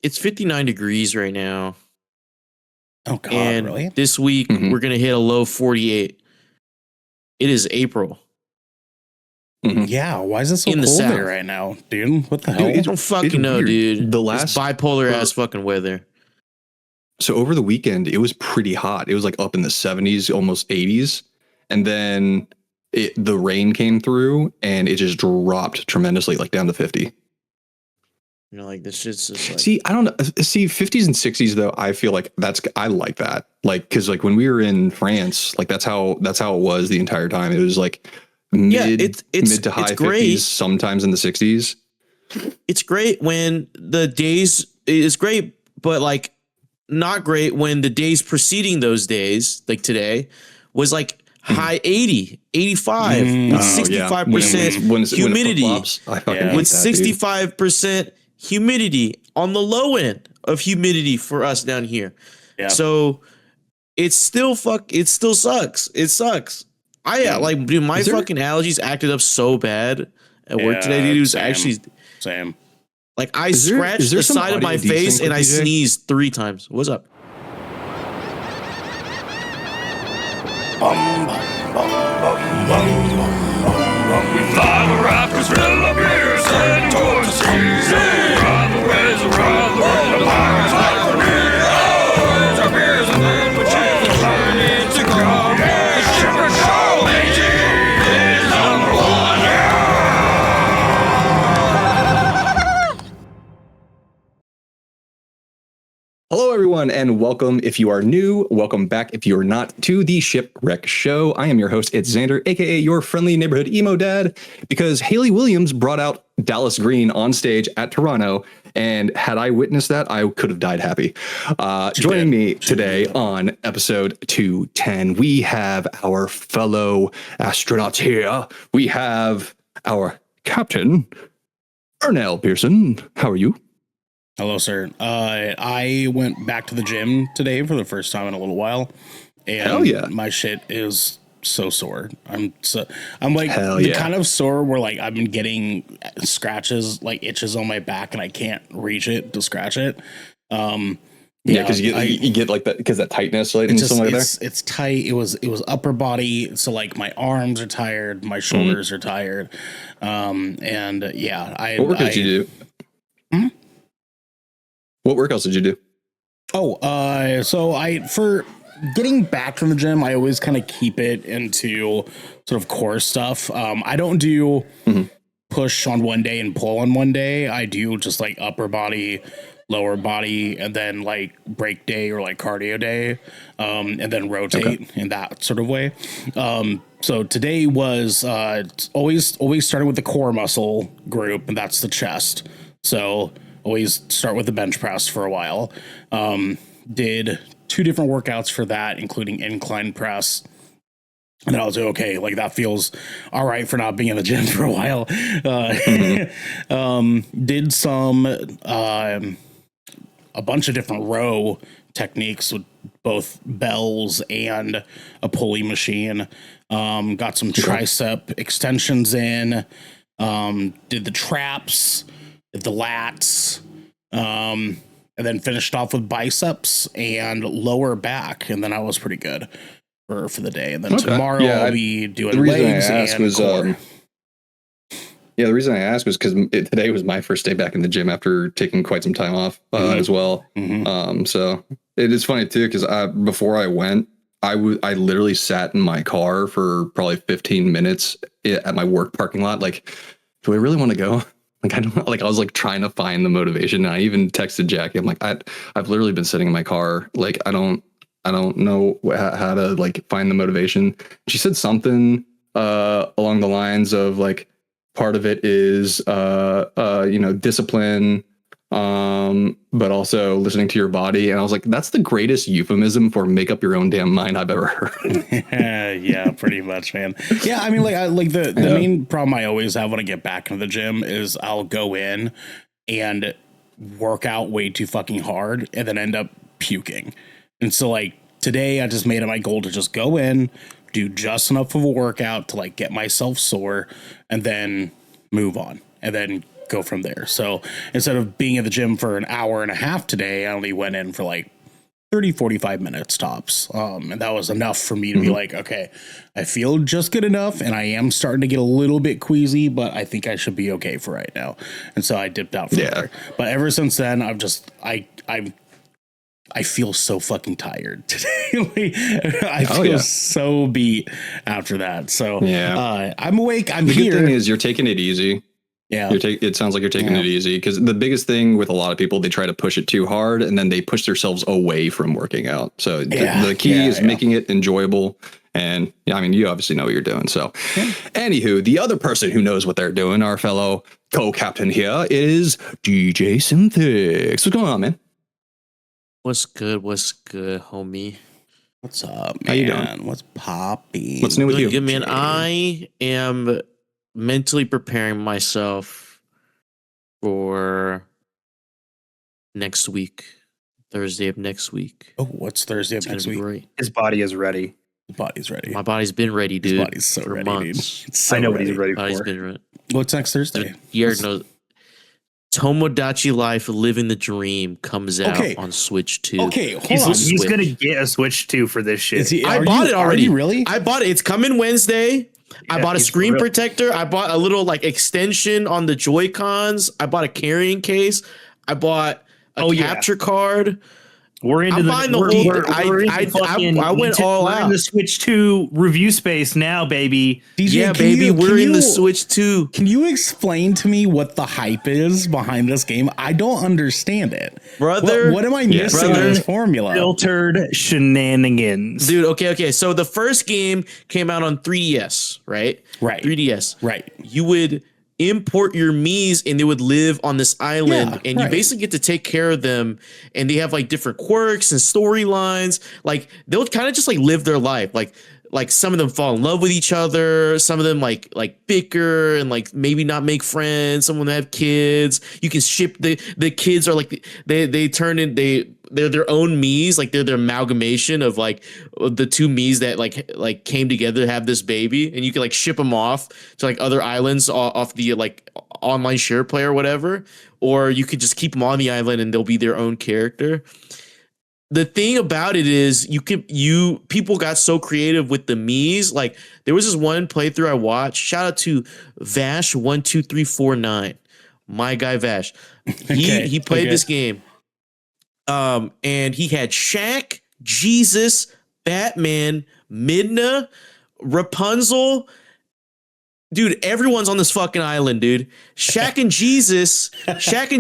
It's 59 degrees right now. Oh God, and really? This week we're gonna hit a low 48. It is April. Yeah, why is it so cold there right now, dude? What the hell? I don't fucking know, dude. The last bipolar ass fucking weather. So over the weekend, it was pretty hot. It was like up in the 70s, almost 80s. And then the rain came through and it just dropped tremendously, like down to 50. You know, like this shit's just like... See, I don't know. See, 50s and 60s though, I feel like I like that. Like, cause like when we were in France, like that's how it was the entire time. It was like mid to high 50s, sometimes in the 60s. It's great when the days is great, but like not great when the days preceding those days, like today, was like high 80, 85, with 65% humidity. With 65% humidity on the low end of humidity for us down here. Yeah. So it's still it still sucks. It sucks. Dude, my fucking allergies acted up so bad at work today, dude. It was actually same. Like I scratched the side of my face and I sneezed 3 times. What's up? We fly the rafters, fill up beers, head towards the seas. Ride the waves around the world, the pirates like for me. Raise our beers and then we cheer the learning to grow. The Shipwreck Show, AG is number 1, Hello, everyone, and welcome if you are new. Welcome back if you are not to the Shipwreck Show. I am your host, it's Xander, aka your friendly neighborhood emo dad, because Haley Williams brought out Dallas Green on stage at Toronto, and had I witnessed that, I could have died happy. Joining me today on episode 210, we have our fellow astronauts here. We have our captain, Ernell Pearson. How are you? Hello, sir. I went back to the gym today for the first time in a little while, and my shit is so sore. I'm like kind of sore where like I've been getting scratches, like itches on my back, and I can't reach it to scratch it. Because you get like that because that tightness, like somewhere there. It's tight. It was upper body, so like my arms are tired, my shoulders are tired, What workouts did you do? What workouts did you do? For getting back from the gym, I always kind of keep it into sort of core stuff. I don't do push on one day and pull on one day. I do just like upper body, lower body, and then like break day or like cardio day, and then rotate in that sort of way. So today was always starting with the core muscle group, and that's the chest. So always start with the bench press for a while. Did 2 different workouts for that, including incline press. And I was like, okay, like that feels all right for not being in the gym for a while. Did some, a bunch of different row techniques with both bells and a pulley machine. Got some tricep extensions in, did the traps, the lats, and then finished off with biceps and lower back, and then I was pretty good for the day. And then tomorrow I'll be doing legs and core. The reason I asked was because today was my first day back in the gym after taking quite some time off as well. So it is funny too because before I went, I literally sat in my car for probably 15 minutes at my work parking lot. Like, do I really want to go? Like, I don't like, I was like trying to find the motivation. And I even texted Jackie. I'm like, I've literally been sitting in my car. Like, I don't know how to like find the motivation. She said something along the lines of like, part of it is, discipline, but also listening to your body. And I was like, that's the greatest euphemism for make up your own damn mind I've ever heard. Yeah, pretty much, man. Yeah, I mean, like, the main problem I always have when I get back into the gym is I'll go in and work out way too fucking hard and then end up puking. And so like today I just made it my goal to just go in, do just enough of a workout to like get myself sore and then move on and then go from there. So instead of being at the gym for an hour and a half today, I only went in for like 30, 45 minutes tops. And that was enough for me to be like, okay, I feel just good enough. And I am starting to get a little bit queasy, but I think I should be okay for right now. And so I dipped out from there. But ever since then, I feel so fucking tired today. I feel so beat after that. So I'm awake. I'm here. The good thing is you're taking it easy. Yeah. It sounds like you're taking it easy, because the biggest thing with a lot of people, they try to push it too hard and then they push themselves away from working out. So the key is making it enjoyable. And I mean, you obviously know what you're doing. So anywho, the other person who knows what they're doing, our fellow co-captain here, is DJ Synthix. What's going on, man? What's good, homie? What's up, man? How you doing? What's popping? What's new with you? Good, man. I am mentally preparing myself for next week, Thursday of next week. Oh, what's Thursday of next week? Great. His body is ready. The body's ready. My body's been ready, dude. His body's so for ready, months. dude. It's so I know what ready. he's ready Body's for. been ready. What's next Thursday? Jared knows. Tomodachi Life Living the Dream comes out on Switch 2. Okay, hold on. He's going to get a Switch 2 for this shit. I bought it already. Really? I bought it. It's coming Wednesday. I bought a screen protector. I bought a little like extension on the Joy-Cons. I bought a carrying case. I bought a capture card. We're into I'm buying the whole. I went all out. We're in the Switch 2 review space now, baby. DJ, yeah, baby, we're in the Switch 2. Can you explain to me what the hype is behind this game? I don't understand it, brother. What am I missing in this formula? Filtered shenanigans, dude. Okay. So the first game came out on 3DS, right? Right. 3DS. Right. You would import your Miis and they would live on this island and you basically get to take care of them, and they have like different quirks and storylines. Like they'll kind of just like live their life. Like some of them fall in love with each other. Some of them like bicker and like maybe not make friends. Some of them have kids. You can ship the kids are like they turn in they're their own Miis. Like they're their amalgamation of like the two Miis that like came together to have this baby, and you can like ship them off to like other islands off the like online share play or whatever, or you could just keep them on the island and they'll be their own character. The thing about it is people got so creative with the Miis. Like there was this one playthrough I watched. Shout out to Vash12349. My guy Vash. He played this game. And he had Shaq, Jesus, Batman, Midna, Rapunzel. Dude, everyone's on this fucking island, dude. Shaq and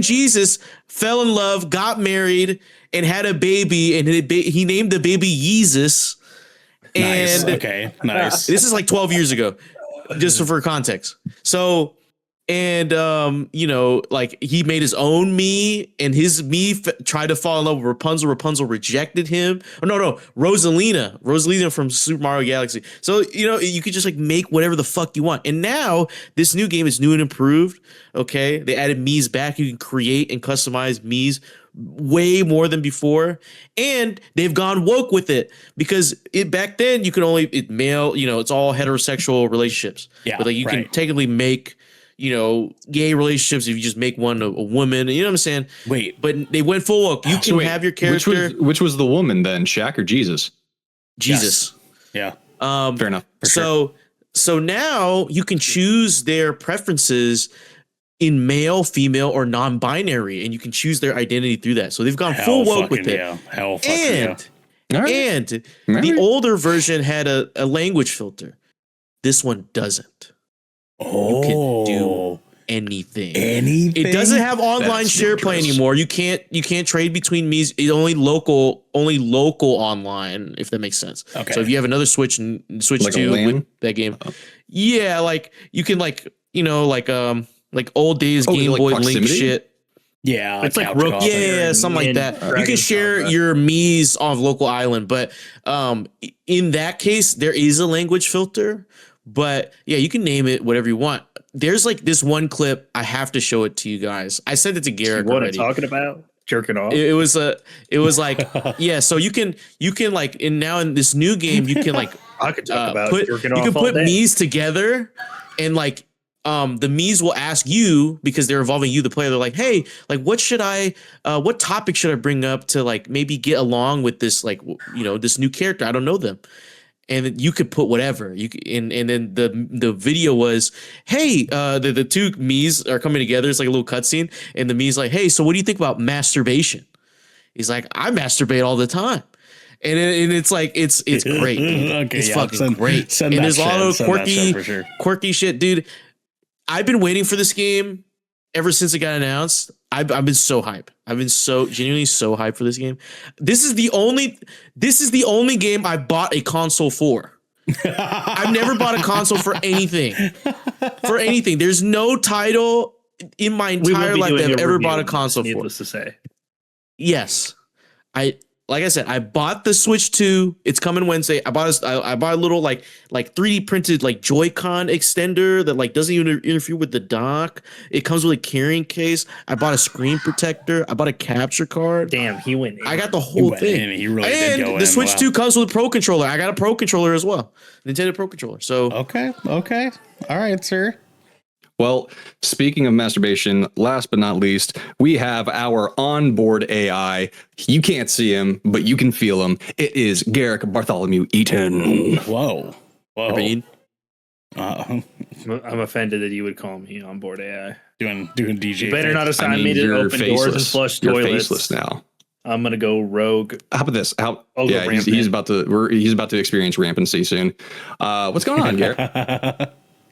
Jesus fell in love, got married, and had a baby, and he named the baby Yeezus. Nice. And nice. This is like 12 years ago, just for context. So, and like he made his own Mii, and his Mii tried to fall in love with Rapunzel. Rapunzel rejected him. Oh, no, Rosalina from Super Mario Galaxy. So you could just like make whatever the fuck you want. And now this new game is new and improved. Okay, they added Mii's back. You can create and customize Mii's way more than before, and they've gone woke with it, because back then you could only male. It's all heterosexual relationships. Yeah, but like you can technically make gay relationships if you just make one a woman. You know what I'm saying? Wait, but they went full woke. You can have your character. Which was the woman then, Shaq or Jesus? Jesus. Yes. Yeah. Fair enough. So now you can choose their preferences in male, female, or non-binary, and you can choose their identity through that. So they've gone full woke with it. And the older version had a language filter. This one doesn't. You can do anything. It doesn't have online share play anymore. You can't trade between Mii's. It's only local online, if that makes sense. Okay. So if you have another Switch and Switch like 2 with that game, yeah, like you can like old days Game Boy Link shit. Yeah, it's like Rook. Yeah, something like that. You can share your Mii's on local island, but in that case, there is a language filter. But yeah, you can name it whatever you want. There's like this one clip. I have to show it to you guys. I sent it to Garrick. What I'm talking about? Jerking off. It was like yeah. So you can like in this new game you can like I could talk about jerking off. You can put Mii's together and like the Mii's will ask you, because they're involving you, the player. They're like, hey, like, what topic should I bring up to like maybe get along with this, like, this new character? I don't know them. And you could put whatever and then the video was, hey, the two Mii's are coming together. It's like a little cutscene, and the Mii's like, hey, so what do you think about masturbation? He's like, I masturbate all the time. And it's like it's great. Okay, it's fucking great. And there's a lot of quirky shit, dude. I've been waiting for this game ever since it got announced. I've been so hyped. I've been so genuinely so hyped for this game. This is the only game I bought a console for. I've never bought a console for anything. For anything. There's no title in my entire life that I've ever bought a console for. Needless to say. Yes. Like I said, I bought the Switch 2. It's coming Wednesday. I bought a little like 3D printed like Joy-Con extender that like doesn't even interfere with the dock. It comes with a carrying case. I bought a screen protector. I bought a capture card. Damn, he went in. I got the whole thing. He really did go in. The Switch 2 comes with a Pro Controller. I got a Pro Controller as well. Nintendo Pro Controller. So Okay. All right, sir. Well, speaking of masturbation, last but not least, we have our onboard AI. You can't see him, but you can feel him. It is Garrick Bartholomew Eaton. Whoa. I I'm offended that you would call me onboard AI. Doing DJ. You better not assign me to open doors and flush You're toilets. faceless now. I'm gonna go rogue. How about this? Go He's about to experience rampancy soon. What's going on, Garrick?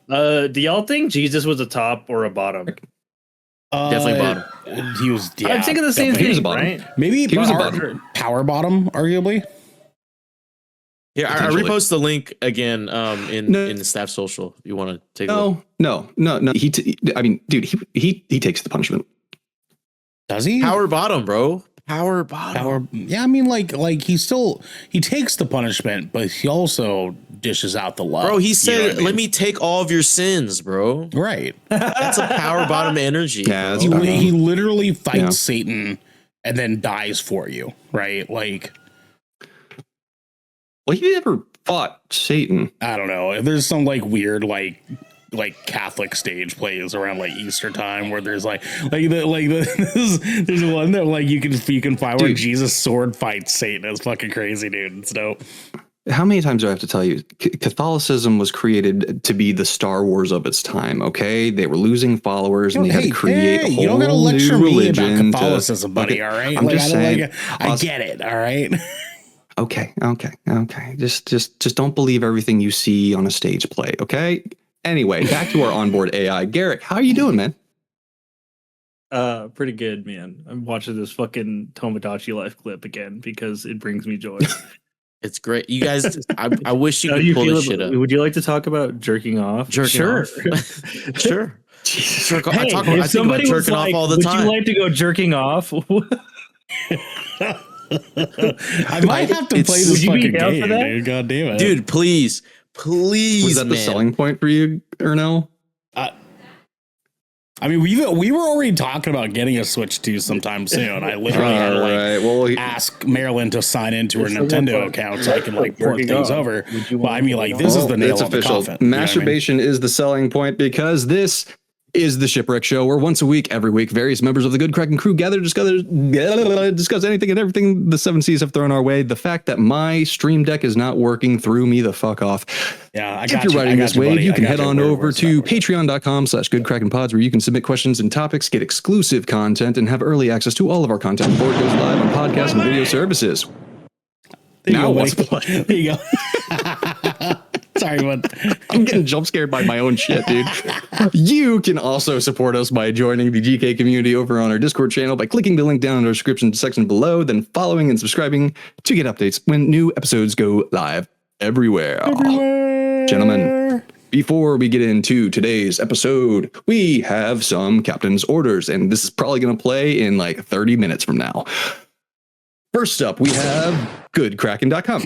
Do y'all think Jesus was a top or a bottom? definitely bottom. He was. Yeah, I'm thinking the same He was a thing, bottom. right? Maybe He was a bottom. power bottom, arguably. Yeah, I Potentially. repost the link again in the staff social if you want to take a look. No. Dude, he takes the punishment. Does he? Power bottom, bro. Power bottom. Yeah, I mean, like he takes the punishment, but he also dishes out the love. Bro, he You know said, what I mean? let me take all of your sins, bro. Right. That's a power bottom energy. Yeah, bro. that's He literally fights Yeah. Satan and then dies for you, right? Like, Well, he never fought Satan. I don't know. There's some like weird like Catholic stage plays around like Easter time where there's there's one that like you can find where Dude. Jesus sword fights Satan. It's fucking crazy, dude. It's dope. How many times do I have to tell you? Catholicism was created to be the Star Wars of its time. Okay, they were losing followers, and they had to create a whole you don't gotta new lecture me religion. about Catholicism, buddy. All right, I'm just saying. I get it. All right. Okay. Just don't believe everything you see on a stage play. Okay. Anyway, back to our onboard AI. Garrick, how are you doing, man? Pretty good, man. I'm watching this fucking Tomodachi Life clip again because it brings me joy. It's great. You guys, I wish you How could do you pull feel this shit about- up. Would you like to talk about jerking off? Sure. Sure. Jerk off. I think about somebody was jerking off like, all the would time. you like to go jerking off? I might have to play this Would you be fucking down game, for that? dude. God damn it, Dude, please, Was that man. the selling point for you, Ernell? I mean, we were already talking about getting a Switch 2 sometime soon. I literally had to ask Marilyn to sign into her Nintendo account so I can port jerking things off. over. Would you Well, I want mean, to like jerk this is off? the nail It's on the official. coffin. You know what I mean? Masturbation is the selling point because this is the Shipwreck Show, where once a week, every week, various members of the Good Kraken crew gather to discuss anything and everything the seven seas have thrown our way. The fact that my stream deck is not working threw me the fuck off. Yeah, If you're riding this wave, you can head on over to patreon.com/goodkrakenpods, where you can submit questions and topics, get exclusive content, and have early access to all of our content before it goes live on podcast and video services. Now what's There you go. Sorry, but I'm getting jump scared by my own shit, dude. You can also support us by joining the GK community over on our Discord channel by clicking the link down in the description section below, then following and subscribing to get updates when new episodes go live everywhere. Gentlemen, before we get into today's episode, we have some captain's orders, and this is probably going to play in like 30 minutes from now. First up, we have goodkraken.com.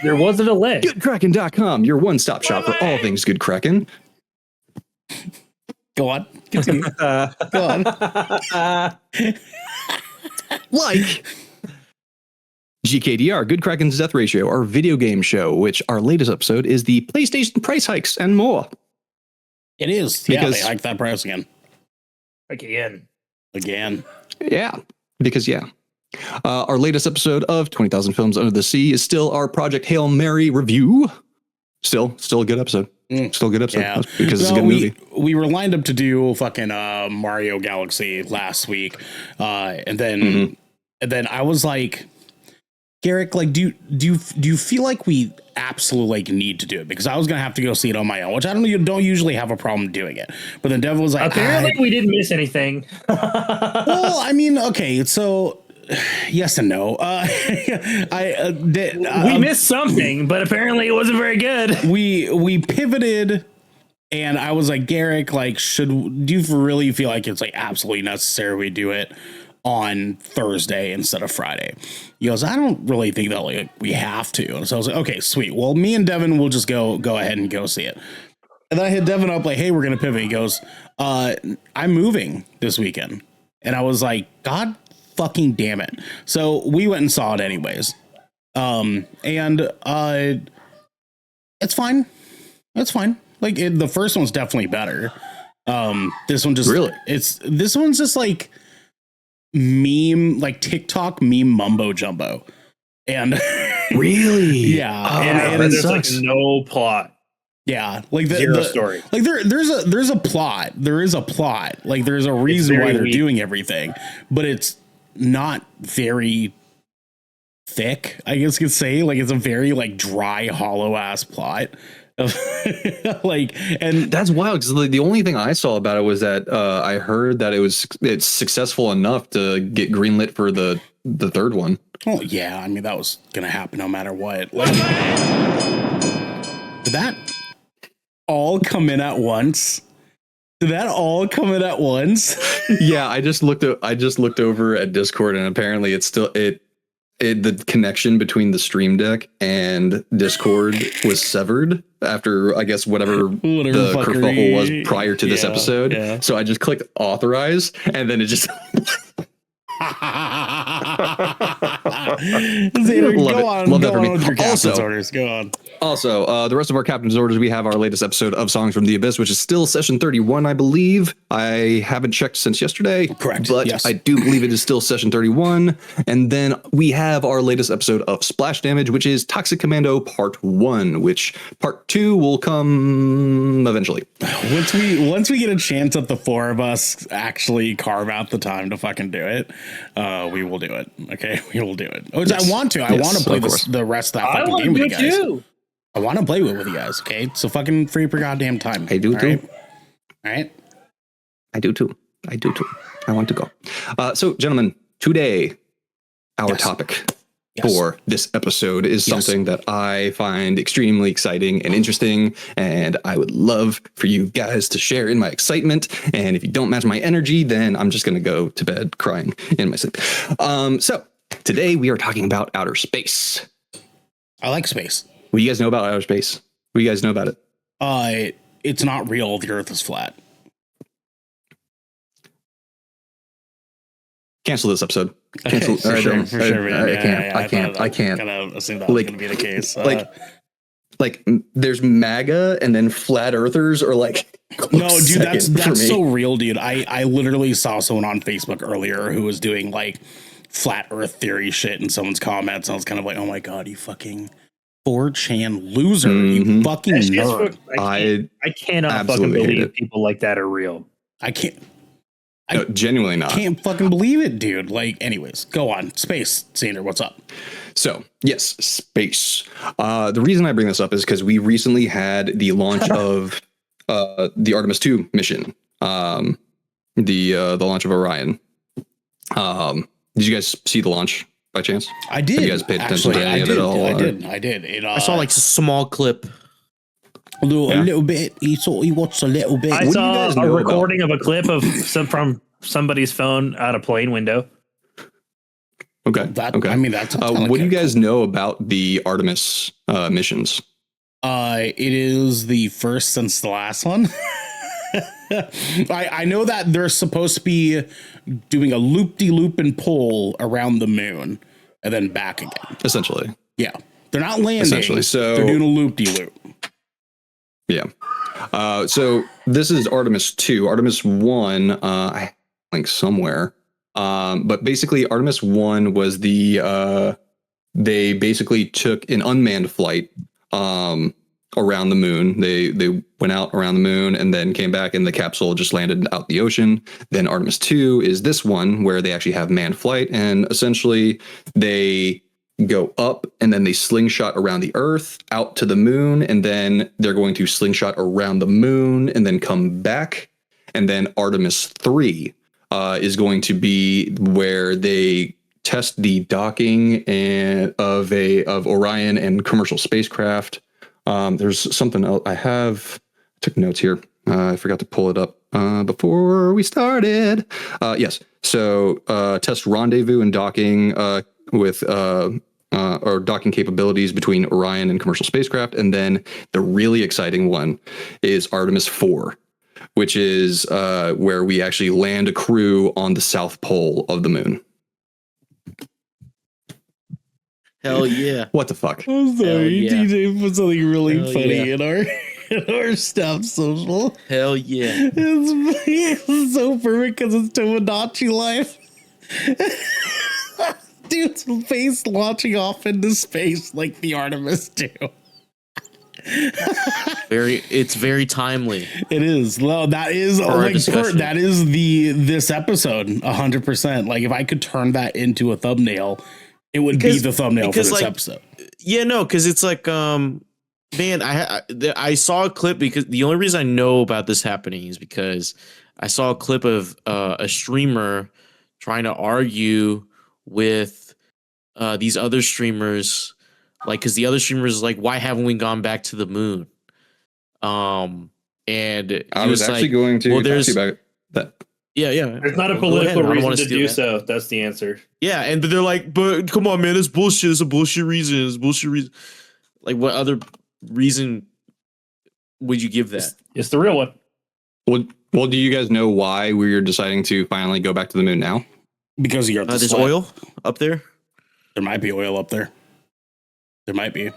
There was a delay. Goodkraken.com, your one-stop shop for all things Good Kraken. go on. Continue. Go on. Like GKDR, Good Kraken's Death Ratio, our video game show, which our latest episode is the PlayStation price hikes and more. It is. Because- they hiked that price again. Again. Yeah, because our latest episode of 20,000 Films Under the Sea is still our Project Hail Mary review. Still a good episode. Still a good episode. Yeah. Because it's a good movie. We were lined up to do fucking Mario Galaxy last week. And then I was like, Garrick, like, do you feel like we absolutely like need to do it? Because I was gonna have to go see it on my own, which I don't usually have a problem doing it. But then Devin was like, Apparently we didn't miss anything. well, I mean, okay, so yes and no. We missed something, but apparently it wasn't very good. We pivoted, and I was like, Garrick, like, do you really feel like it's like absolutely necessary we do it on Thursday instead of Friday? He goes, I don't really think that like we have to. And so I was like, okay, sweet. Well, me and Devin will just go ahead and go see it. And then I hit Devin up like, hey, we're gonna pivot. He goes, I'm moving this weekend. And I was like, God fucking damn it. So we went and saw it anyways. And it's fine. It's fine. Like the first one's definitely better. This one just this one's just like meme, like TikTok meme mumbo jumbo. And Really? yeah. And that there's sucks. like no plot. Yeah, like Zero story. Like there's a plot. There is a plot. Like there's a reason why they're doing everything, but it's not very thick, I guess you could say. Like it's a very like dry, hollow ass plot. Like, and that's wild because the only thing I saw about it was that I heard that it's successful enough to get greenlit for the third one. Oh yeah, I mean that was gonna happen no matter what. Like, did that all come in at once? Did that all come in at once? Yeah, I just looked over at Discord, and apparently it's still the connection between the Stream Deck and Discord was severed after, I guess, whatever the kerfuffle was prior to this episode. Yeah. So I just clicked authorize, and then it just Xander, go on with your captain's orders. Go on. Also, the rest of our captain's orders, we have our latest episode of Songs from the Abyss, which is still session 31, I believe. I haven't checked since yesterday. Correct. But yes. I do believe it is still session 31. And then we have our latest episode of Splash Damage, which is Toxic Commando Part 1, which Part 2 will come eventually. Once we get a chance that the four of us actually carve out the time to fucking do it, we will do it. Okay, we will do it. Which yes. I want to. I want to play the rest of that fucking game with you guys. Too. I want to play with you guys. Okay, so fucking free per goddamn time. I do too. All right. I do too. I want to go. So, gentlemen, today our topic for this episode is something that I find extremely exciting and interesting, and I would love for you guys to share in my excitement. And if you don't match my energy, then I'm just going to go to bed crying in my sleep. So today we are talking about outer space. I like space. What do you guys know about outer space? What do you guys know about it? It's not real. The Earth is flat. Cancel this episode. Cancel. For sure. I can't. I kind of assumed that was going to be the case. Like there's MAGA and then flat earthers are like, no, dude, that's so real, dude. I literally saw someone on Facebook earlier who was doing like flat earth theory shit in someone's comments. And I was kind of like, oh my God, you fucking 4chan loser. You fucking nerd. I cannot fucking believe people like that are real. I can't. No, genuinely not. I can't fucking believe it, dude. Like, anyways, go on. Space, Xander, what's up? So, yes, space. The reason I bring this up is because we recently had the launch of the Artemis II mission, the launch of Orion. Did you guys see the launch by chance? I did. Have you guys paid attention to any of it at all? I did. I saw like a small clip. A little bit. He watched a little bit. I saw a recording of a clip of from somebody's phone out a plane window. Okay. Okay. I mean, that's what do you guys know about the Artemis missions? It is the first since the last one. I know that they're supposed to be doing a loop-de-loop and pull around the moon and then back again. Essentially. Yeah. They're not landing. Essentially. So they're doing a loop-de-loop. Yeah. So this is Artemis 2. Artemis 1, I think somewhere. But basically Artemis 1 was they basically took an unmanned flight around the moon. They went out around the moon and then came back, and the capsule just landed out the ocean. Then Artemis 2 is this one where they actually have manned flight, and essentially they go up and then they slingshot around the Earth out to the moon, and then they're going to slingshot around the moon and then come back. And then Artemis 3 is going to be where they test the docking and of Orion and commercial spacecraft. There's something else took notes here. I forgot to pull it up before we started. Yes. So test rendezvous and docking with or docking capabilities between Orion and commercial spacecraft. And then the really exciting one is Artemis 4, which is where we actually land a crew on the south pole of the moon. Hell yeah. What the fuck? I'm sorry, yeah. DJ put something really Hell funny yeah. in our staff social. Hell yeah. It's so perfect because it's Tomodachi life. Dude's face launching off into space like the Artemis II. It's very timely. It is. Well, that is our discussion. that is this episode 100%. Like if I could turn that into a thumbnail, it would be the thumbnail for this episode. Yeah, no, because it's like, man, I saw a clip, because the only reason I know about this happening is because I saw a clip of a streamer trying to argue with these other streamers, like, because the other streamers like, why haven't we gone back to the moon? And I was actually going to talk to you about that. Yeah. There's not a political reason to do so. That's the answer. Yeah, and they're like, but come on, man, it's bullshit. It's a bullshit reason. It's a bullshit reason. Like, what other reason would you give that? It's the real one. Well, do you guys know why we're deciding to finally go back to the moon now? Because you're There's oil up there. There might be oil up there. There might be.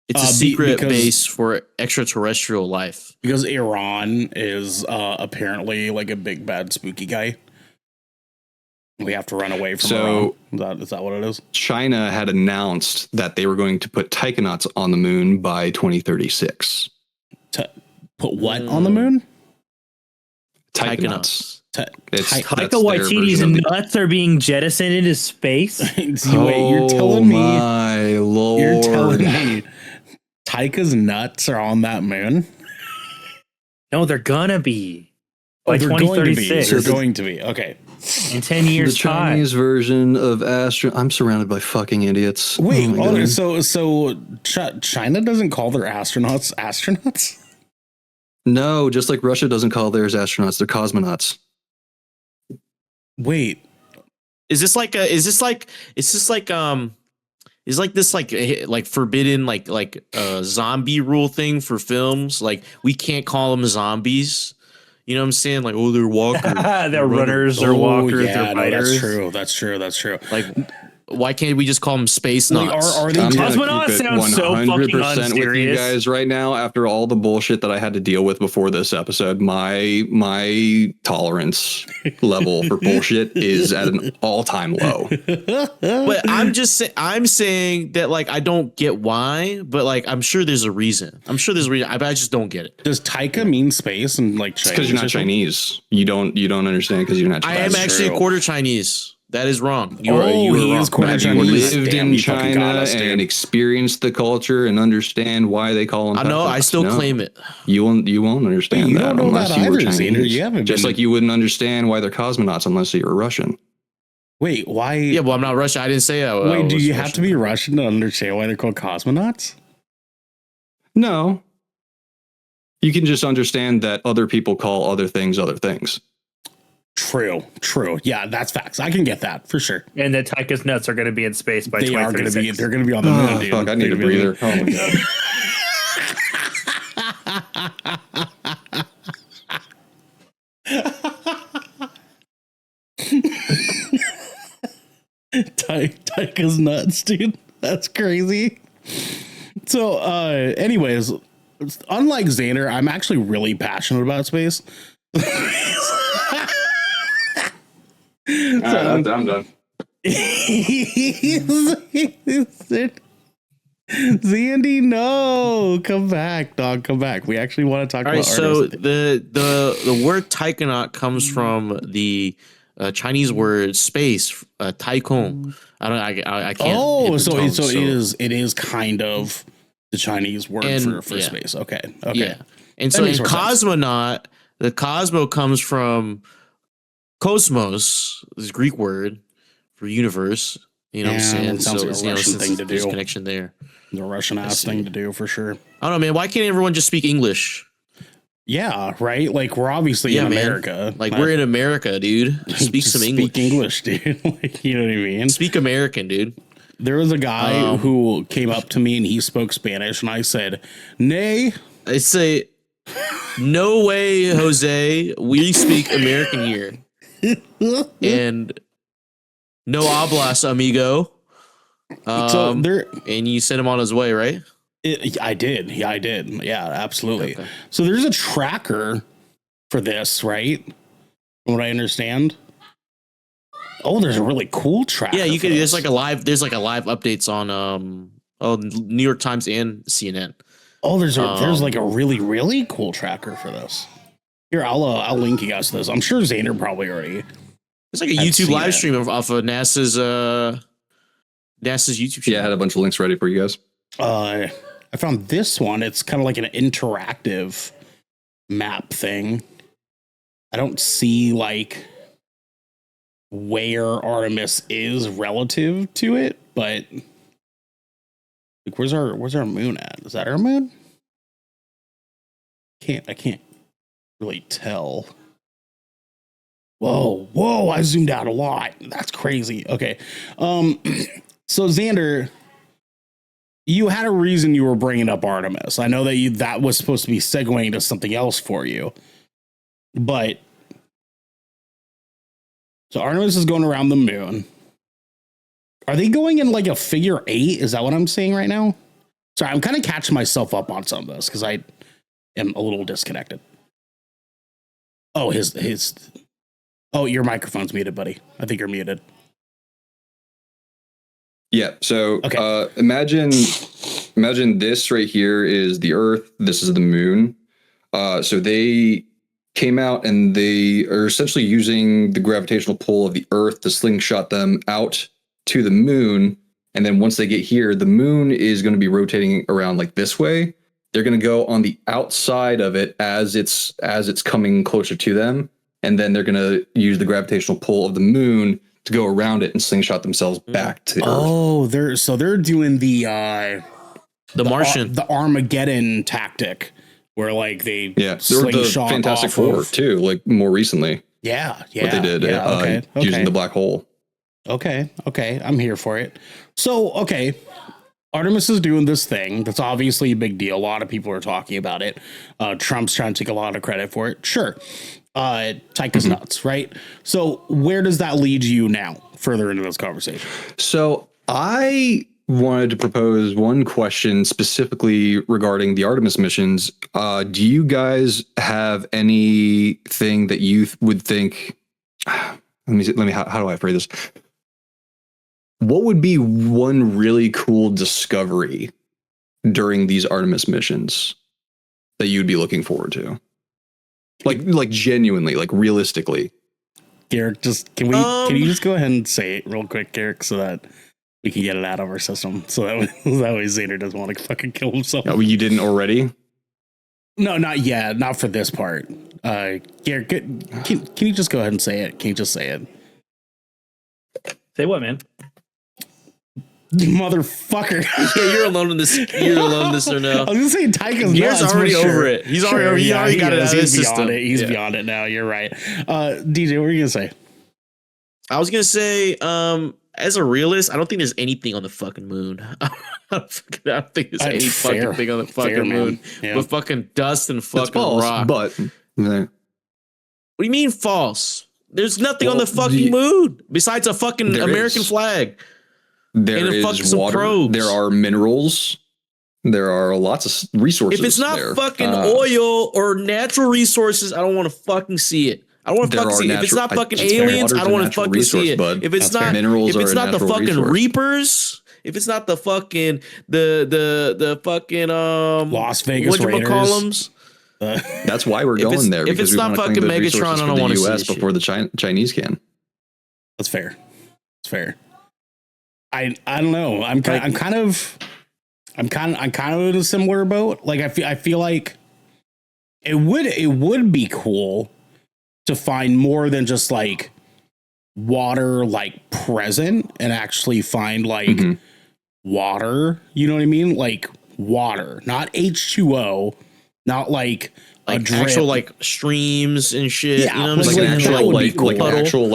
It's a secret base for extraterrestrial life. Because Iran is apparently like a big bad spooky guy. We have to run away from Iran. Is that what it is? China had announced that they were going to put taikonauts on the moon by 2036. Put what on the moon? Taikonauts. Taika Waititi's nuts are being jettisoned into space. Wait, you're telling me? My lord! You're telling me Taika's nuts are on that moon? No, they're gonna be by 2036. They're going to be. Okay. In 10 years' The Chinese time. version of Astro. I'm surrounded by fucking idiots. Wait, God. so China doesn't call their astronauts astronauts? No, just like Russia doesn't call theirs astronauts, they're cosmonauts. Wait, is this like forbidden like a zombie rule thing for films? Like, we can't call them zombies. You know what I'm saying? Like, oh, they're walkers. They're runners, they're walkers, they're fighters. That's true. Like, why can't we just call them space nuts? Are they cosmonauts? Sounds so fucking with you unserious. guys right now. After all the bullshit that I had to deal with before this episode, my tolerance level for bullshit is at an all-time low. But I'm saying that, like, I don't get why, but like, I'm sure there's a reason. I just don't get it. Does Taika mean space and like Chinese? Because you're not Chinese. You don't understand because you're not Chinese. I am actually a quarter Chinese. That is wrong. You are he wrong. is quarter Have you Chinese. lived Damn, in you fucking got China us, dude. and experienced the culture and understand why they call them? I know. I still claim it. You won't understand You that don't know unless that you were either, Chinese. Xander. You haven't Just been- like you wouldn't understand why they're cosmonauts unless you were Russian. Wait, why? Yeah, well, I'm not Russian. I didn't say I was. Wait, do you have to be Russian to understand why they're called cosmonauts? No. You can just understand that other people call other things other things. True. Yeah, that's facts. I can get that for sure. And that Taika's nuts are going to be in space by They are going to be. 2036. They're going to be on the moon, Oh, dude. fuck, I need a breather. Oh my god. Taika's nuts, dude. That's crazy. So, anyways, unlike Xander, I'm actually really passionate about space. I'm done. Zandy, no, come back, dog, come back. We actually want to talk All about right, so Artemis. the word taikonaut comes from the Chinese word space, taikong. I can't. Oh, hit the so tongue, it is kind of the Chinese word And, for yeah. space. Okay. Yeah, and That so in makes more sense. cosmonaut, the cosmo comes from cosmos, this Greek word for universe. You know what I'm Yeah, saying? it sounds like a you know, Russian since thing to there's do. connection there. The Russian ass see. thing to do for sure. I don't know, man. Why can't everyone just speak English? Yeah, right. Like we're obviously in man. America. Like we're in America, dude. Speak Just some English. Speak English, dude. Like, you know what I mean? Speak American, dude. There was a guy who came up to me and he spoke Spanish, and I said, "Nay." I say, no way, Jose. We speak American here, and no hablas, amigo. So there, And you sent him on his way, right? I did. Yeah, I did. Yeah, absolutely. Okay. So there's a tracker for this, right? From what I understand. Oh, there's a really cool tracker. Yeah, you for could. this. There's like a live updates on New York Times and CNN. Oh, there's like a really cool tracker for this. Here, I'll link you guys to this. I'm sure Xander probably already. It's like a I've YouTube seen live it. stream off of NASA's YouTube channel. Yeah, I had a bunch of links ready for you guys. I found this one. It's kind of like an interactive map thing. I don't see like where Artemis is relative to it, but like where's our moon at? Is that our moon? I can't really tell. Whoa, I zoomed out a lot. That's crazy. Okay. So Xander, you had a reason you were bringing up Artemis. I know that that was supposed to be segueing to something else for you, but so Artemis is going around the moon. Are they going in like a figure 8? Is that what I'm saying right now? Sorry, I'm kind of catching myself up on some of this because I am a little disconnected. Oh, oh, your microphone's muted, buddy. I think you're muted. Yeah. So Okay. imagine this right here is the Earth. This is the moon. So they came out and they are essentially using the gravitational pull of the Earth to slingshot them out to the moon. And then once they get here, the moon is going to be rotating around like this way. They're going to go on the outside of it as it's coming closer to them. And then they're going to use the gravitational pull of the moon to go around it and slingshot themselves back to Earth. Oh, they're doing the Martian. the Armageddon tactic, where like they Yeah, there were the slingshot Fantastic off Four of- too, like more recently. Yeah, What they did okay. using the black hole. Okay, I'm here for it. So, okay, Artemis is doing this thing. That's obviously a big deal. A lot of people are talking about it. Trump's trying to take a lot of credit for it. Sure. Taika's nuts, right? So where does that lead you now, further into this conversation? So I wanted to propose one question specifically regarding the Artemis missions. Do you guys have anything that you would think? Let me. How do I phrase this? What would be one really cool discovery during these Artemis missions that you'd be looking forward to? Like genuinely, like realistically. Garrick, can you just go ahead and say it real quick, Garrick, so that we can get it out of our system, so that way Xander doesn't want to fucking kill himself. Oh, you didn't already? No, not yet. Not for this part. Garrick, can you just go ahead and say it? Can you just say it? Say what, man? You motherfucker. Yeah, you're alone in this. You're alone in this, or no? I was gonna say Taika's Garrett's nuts, already for sure. over it. He's already got it out of his He's system. beyond it. He's Yeah. beyond it now. You're right. DJ, what were you gonna say? I was gonna say, as a realist, I don't think there's anything on the fucking moon. I don't think there's any Fair. fucking thing on the fucking Fair, man. moon Yeah. with fucking dust and It's fucking false, rock. but What do you mean false? There's nothing on Well, the fucking moon besides a fucking There American is. flag. there And a fucking is some water. probes. There are minerals. There are lots of resources. If it's not there. fucking oil or natural resources, I don't want to fucking see it. I don't want to There fucking are see it. If it's not natural- fucking that's fair. aliens, I Water's don't a want to natural fucking see resource, it. bud. If it's That's not fair. Minerals if are it's a not the natural fucking resource. reapers, if it's not the fucking the fucking Las Vegas Raiders. whatchamacallums, That's why we're If it's- going there, if because it's we not want to claim fucking those Megatron, resources I for don't the wanna see U.S. this shit. before the Chinese can. That's fair. It's fair. I don't know. I'm kind of in a similar boat. Like I feel like it would be cool to find more than just like water like present and actually find like water, you know what I mean? Like water, not H2O, not like a like drip. actual like streams and shit. Yeah, You know what I'm like saying? an Actual, actual, like, like an puddle. actual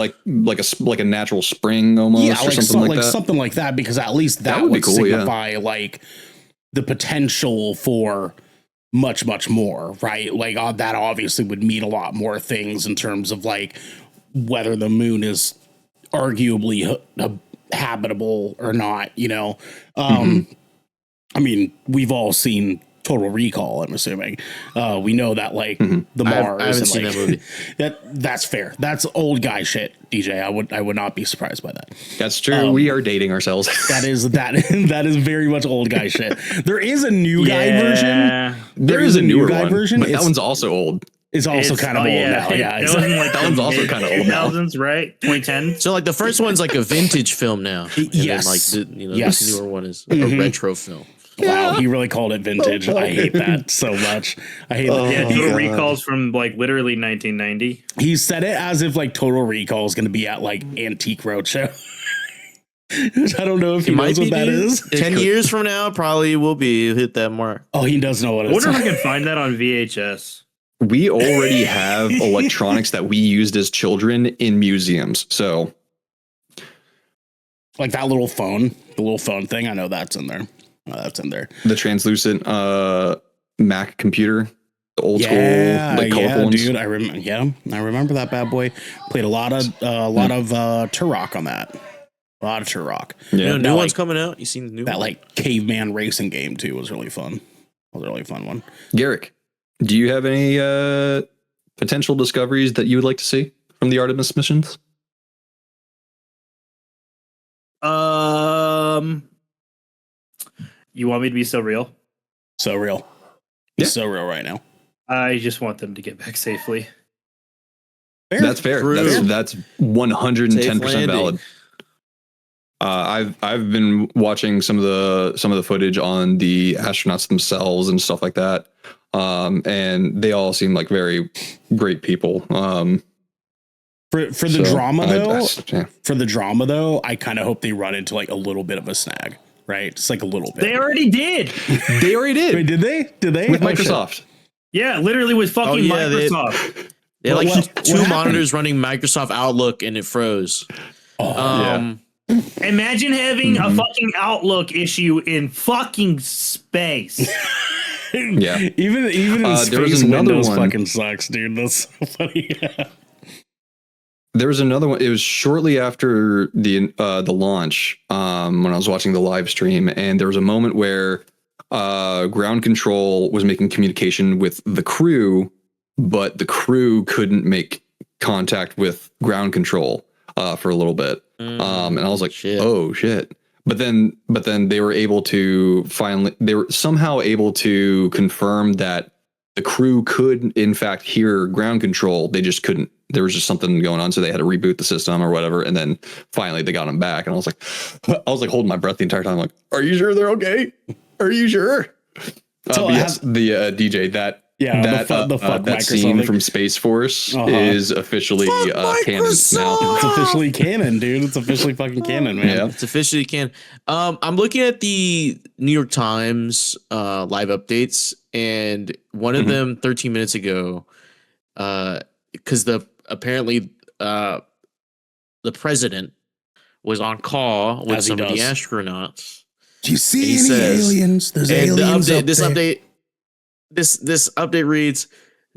like a natural spring almost, yeah, or like something like that. something like that, because at least that would be would cool, yeah. signify like the potential for much more, right? Like that obviously would mean a lot more things in terms of like whether the moon is arguably habitable or not, you know. I mean, we've all seen Total Recall, I'm assuming. We know that like the Mars. I haven't and, seen like, that movie. that's fair. That's old guy shit, DJ. I would not be surprised by that. That's true. We are dating ourselves. That is very much old guy shit. There is a new guy version. There is a new newer guy one, version. but that one's also old. It's also kind of old now. Yeah, That wasn't like That one's also kinda old now. 2000s, right? 2010. So like the first one's like a vintage film now. And Yes. Then, like the, Yes. this newer one is a retro film. Wow, he really called it vintage. I hate that so much. I hate that. Yeah, Total Recall's from like literally 1990. He said it as if like Total Recall is going to be at like Antique Roadshow. Which I don't know if he knows what that is. 10 years from now, probably will be hit that mark. Oh, he does know what I it is. wonder if I can find that on VHS. We already have electronics that we used as children in museums. So Like that little phone, the little phone thing. I know that's in there. That's in there. the translucent Mac computer, the old school, like colorful ones. dude. I remember that bad boy. Played a lot of Turok on that. A lot of Turok. You know, Yeah. new That, one's like- coming out. You seen the new That one? like caveman racing game too was really fun. It was a really fun one. Garrick, do you have any potential discoveries that you would like to see from the Artemis missions? You want me to be so real? So real. Yeah. It's so real right now. I just want them to get back safely. That's fair. True. That's 110% Safe valid. landing. I've been watching some of the footage on the astronauts themselves and stuff like that, and they all seem like very great people. For the drama yeah. for the drama though, I kind of hope they run into like a little bit of a snag, right? Just like a little bit. They already did. They already did. Wait, did they? Did they? With Oh, shit. Microsoft. Yeah, literally with fucking yeah, Microsoft. They had like What two happened? monitors running Microsoft Outlook and it froze. Imagine having a fucking Outlook issue in fucking space. Yeah. Even in there was space, another Windows one. fucking sucks, dude. That's so funny. There was another one. It was shortly after the launch, when I was watching the live stream, and there was a moment where ground control was making communication with the crew, but the crew couldn't make contact with ground control for a little bit. And I was like, Shit. oh shit. But then they were able to they were somehow able to confirm that the crew could in fact hear ground control. They just couldn't. There was just something going on, so they had to reboot the system or whatever. And then finally they got them back. And I was like holding my breath the entire time. Like, are you sure they're okay? Are you sure? So But yes, the DJ that the fuck that Microsoft scene thing. from Space Force is officially canon now. It's officially canon, dude. It's officially fucking canon, man. Yeah. It's officially canon. I'm looking at the New York Times live updates, and one of them 13 minutes ago, because apparently the president was on call with As he some of the does. astronauts. Do you see He any says- aliens? There's And aliens the update, up there. this update reads: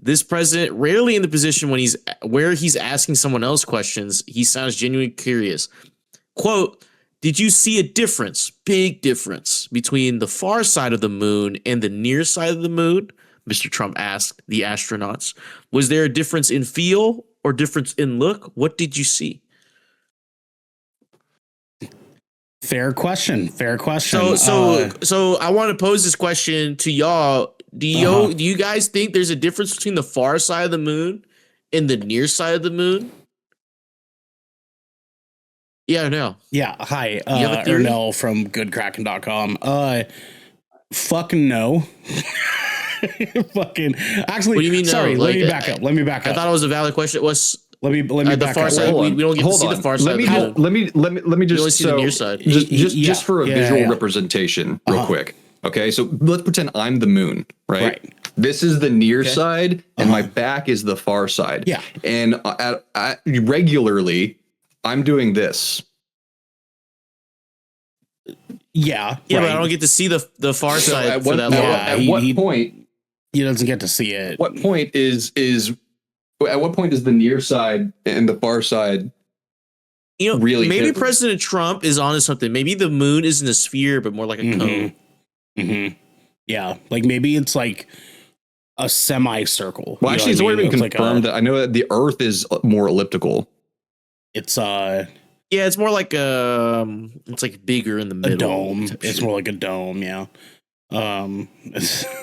this president rarely in the position when he's asking someone else questions, he sounds genuinely curious. Quote, Did you see a difference, big difference, between the far side of the moon and the near side of the moon? Mr. Trump asked the astronauts. Was there a difference in feel or difference in look? What did you see? Fair question. Fair question. So I want to pose this question to y'all. Do you guys think there's a difference between the far side of the moon and the near side of the moon? Yeah, no. Yeah. Hi, You have a theory? Ernell from goodkraken.com. Fucking no. Fucking actually. What do you mean? Sorry, no? let me back up. Let me back I up. thought it was a valid question. It was Let me the back far up. side. Hold on. We don't get to Hold see on. the far side. Let me just only see the near side. Just for a visual yeah. representation, real quick. Okay, so let's pretend I'm the moon, right? This is the near side, and my back is the far side. Yeah, and regularly, I'm doing this. Yeah, but I don't get to see the far side At for what, that long. at what point? He doesn't get to see it. What point is at what point is the near side and the far side? Really, maybe different? President Trump is onto something. Maybe the moon isn't a sphere, but more like a cone. Mm-hmm. Yeah, like maybe it's like a semicircle. Well, actually, it's already been It's confirmed that I know that the Earth is more elliptical. It's Yeah, it's more like it's like bigger in the middle. a dome. It's more like a dome. Yeah.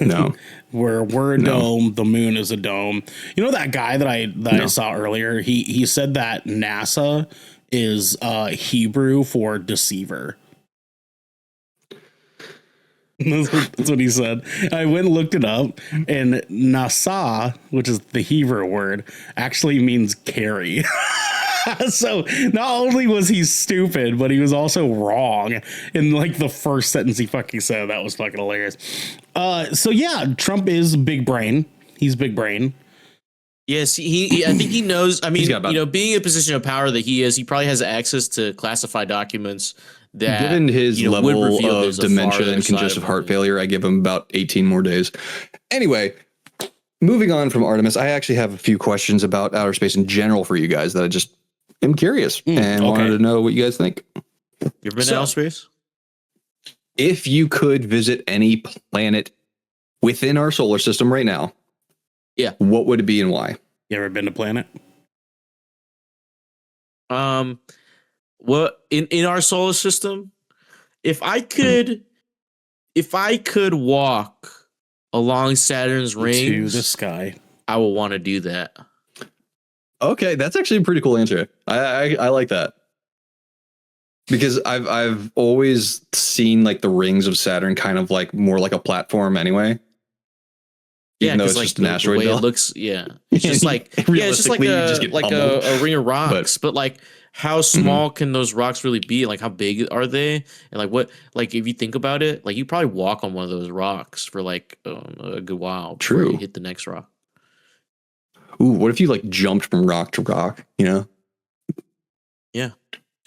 No, we're a dome. The moon is a dome. You know that guy that I saw earlier. He said that NASA is Hebrew for deceiver. That's what he said. I went and looked it up, and NASA, which is the Hebrew word, actually means carry. So not only was he stupid, but he was also wrong in like the first sentence he fucking said. That was fucking hilarious. So yeah, Trump is big brain. He's big brain. Yes, he I think he knows. I mean, about- being in a position of power that he is, he probably has access to classified documents that, given his would level reveal of there's a dementia farther and side congestive of heart it. failure, I give him about 18 more days. Anyway, moving on from Artemis, I actually have a few questions about outer space in general for you guys that I just am curious and wanted to know what you guys think. You ever been to outer space? If you could visit any planet within our solar system right now, what would it be and why? You ever been to planet? What in our solar system? If I could walk along Saturn's rings To the sky. I will want to do that. Okay, that's actually a pretty cool answer. I like that. Because I've always seen like the rings of Saturn kind of like more like a platform anyway. Even though it's like just an asteroid the way belt. it looks, it's just like it's just like Realistically, you just get a ring of rocks. But like, how small can those rocks really be? Like, how big are they? And like, what? Like, if you think about it, like you probably walk on one of those rocks for like a good while. Before True. you hit the next rock. Ooh, what if you like jumped from rock to rock? You know? Yeah.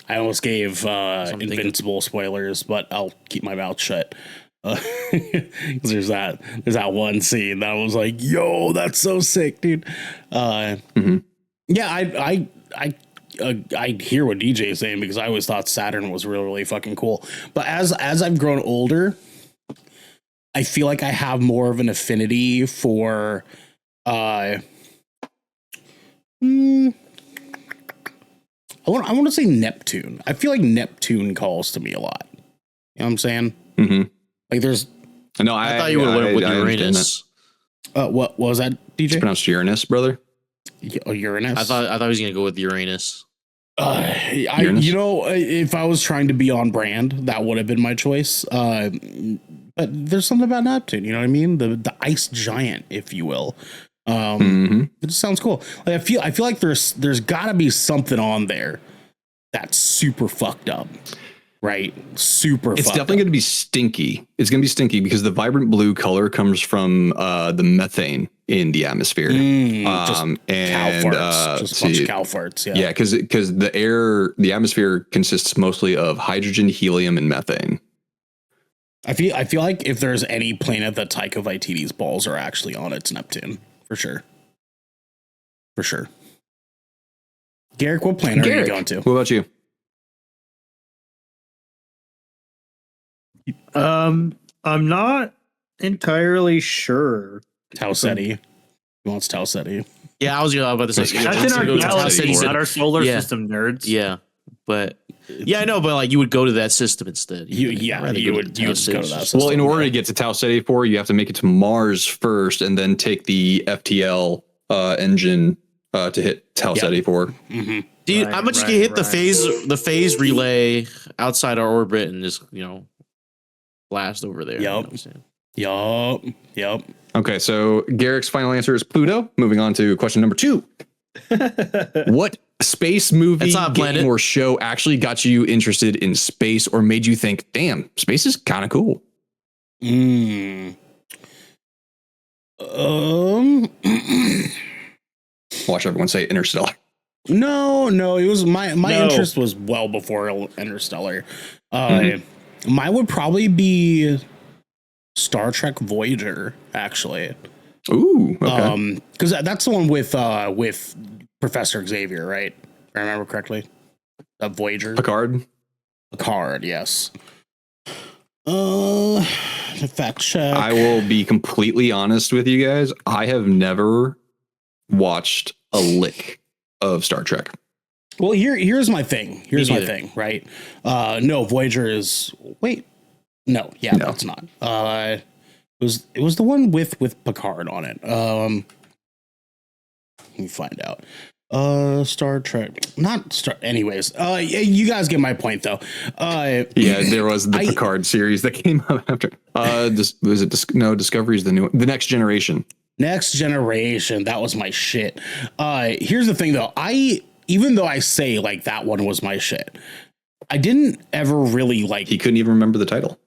I almost gave I'm Invincible spoilers, but I'll keep my mouth shut. 'Cause there's that one scene that was like, yo, that's so sick, dude. Yeah, I hear what DJ is saying because I always thought Saturn was really, really fucking cool. But as I've grown older, I feel like I have more of an affinity for I want to say Neptune. I feel like Neptune calls to me a lot. You know what I'm saying? Mm-hmm. Like there's No, I thought you would have went with Uranus. what was that, DJ? It's pronounced Uranus, brother. Uranus. I thought he was gonna go with Uranus. Uranus? You know, if I was trying to be on brand, that would have been my choice. But there's something about Neptune, you know what I mean? The ice giant, if you will. It just sounds cool. Like I feel like there's gotta be something on there that's super fucked up. Right? Super It's fucked definitely up. going to be stinky. It's going to be stinky because the vibrant blue color comes from the methane in the atmosphere. Just and cow farts. Just a bunch of cow farts. Yeah. Yeah, because the atmosphere consists mostly of hydrogen, helium, and methane. I feel like if there's any planet that Taika Waititi's balls are actually on, it's Neptune. For sure. For sure. Garrick, what planet are you going to? What about you? I'm not entirely sure. Tau Ceti. He wants Tau Ceti. Yeah, I was about to say That's in our galaxy, Ceti. not our solar Yeah. system, nerds. Yeah, but I know, but like you would go to that system instead. You would go to that system. Well, in order to get to Tau Ceti 4, you have to make it to Mars first, and then take the FTL engine to hit Tau Ceti 4. Mm-hmm. Dude, how much you can hit the phase relay outside our orbit and just blast over there? Yep. You know what I'm saying? Yep. Okay, so Garrick's final answer is Pluto. Moving on to question number 2. What space movie, game, or show actually got you interested in space or made you think, damn, space is kind of cool? Watch everyone say Interstellar. No, it was my interest was well before Interstellar. Mine would probably be Star Trek Voyager, actually. Ooh, okay. Because that's the one with Professor Xavier, right? If I remember correctly. Voyager. Picard, yes. Fact check. I will be completely honest with you guys. I have never watched a lick of Star Trek. Well, here's my thing. Right? No, Voyager is. Wait. No, that's not. It was the one with Picard on it. Let me find out. Star Trek, not Star. Anyways, you guys get my point though. There was the Picard series that came out after. Discovery's the new one. The Next Generation. Next Generation, that was my shit. Here's the thing though. Even though I say like that one was my shit, I didn't ever really like. He couldn't even remember the title.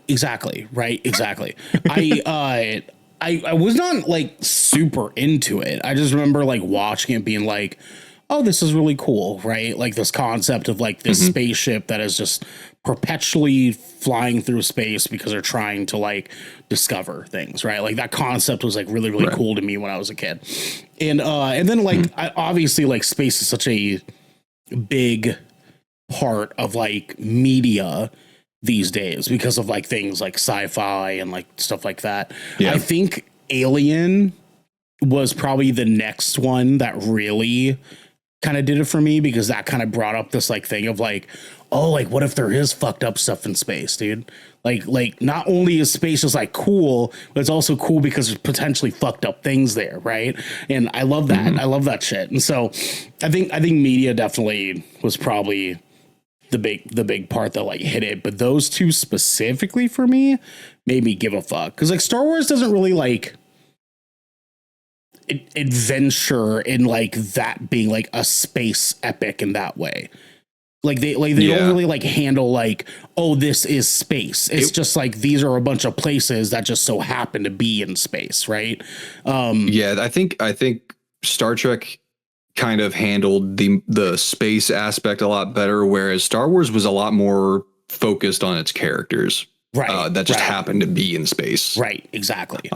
Exactly. Right. Exactly. I was not like super into it. I just remember like watching it being like, oh, this is really cool. Right. Like this concept of like this spaceship that is just perpetually flying through space because they're trying to like discover things. Right. Like that concept was like really, really cool to me when I was a kid. And then like, obviously like space is such a big part of like media these days because of like things like sci-fi and like stuff like that. Yeah. I think Alien was probably the next one that really kind of did it for me because that kind of brought up this like thing of like, oh, like what if there is fucked up stuff in space, dude? Like not only is space just like cool, but it's also cool because there's potentially fucked up things there, right? And I love that. I love that shit. And so I think media definitely was probably the big part that like hit it, but those two specifically for me made me give a fuck because like Star Wars doesn't really like adventure in like that being like a space epic in that way. Like they don't really like handle like, oh, this is space. It's just like these are a bunch of places that just so happen to be in space, right? I think Star Trek kind of handled the space aspect a lot better, whereas Star Wars was a lot more focused on its characters, that just happened to be in space. Right, exactly.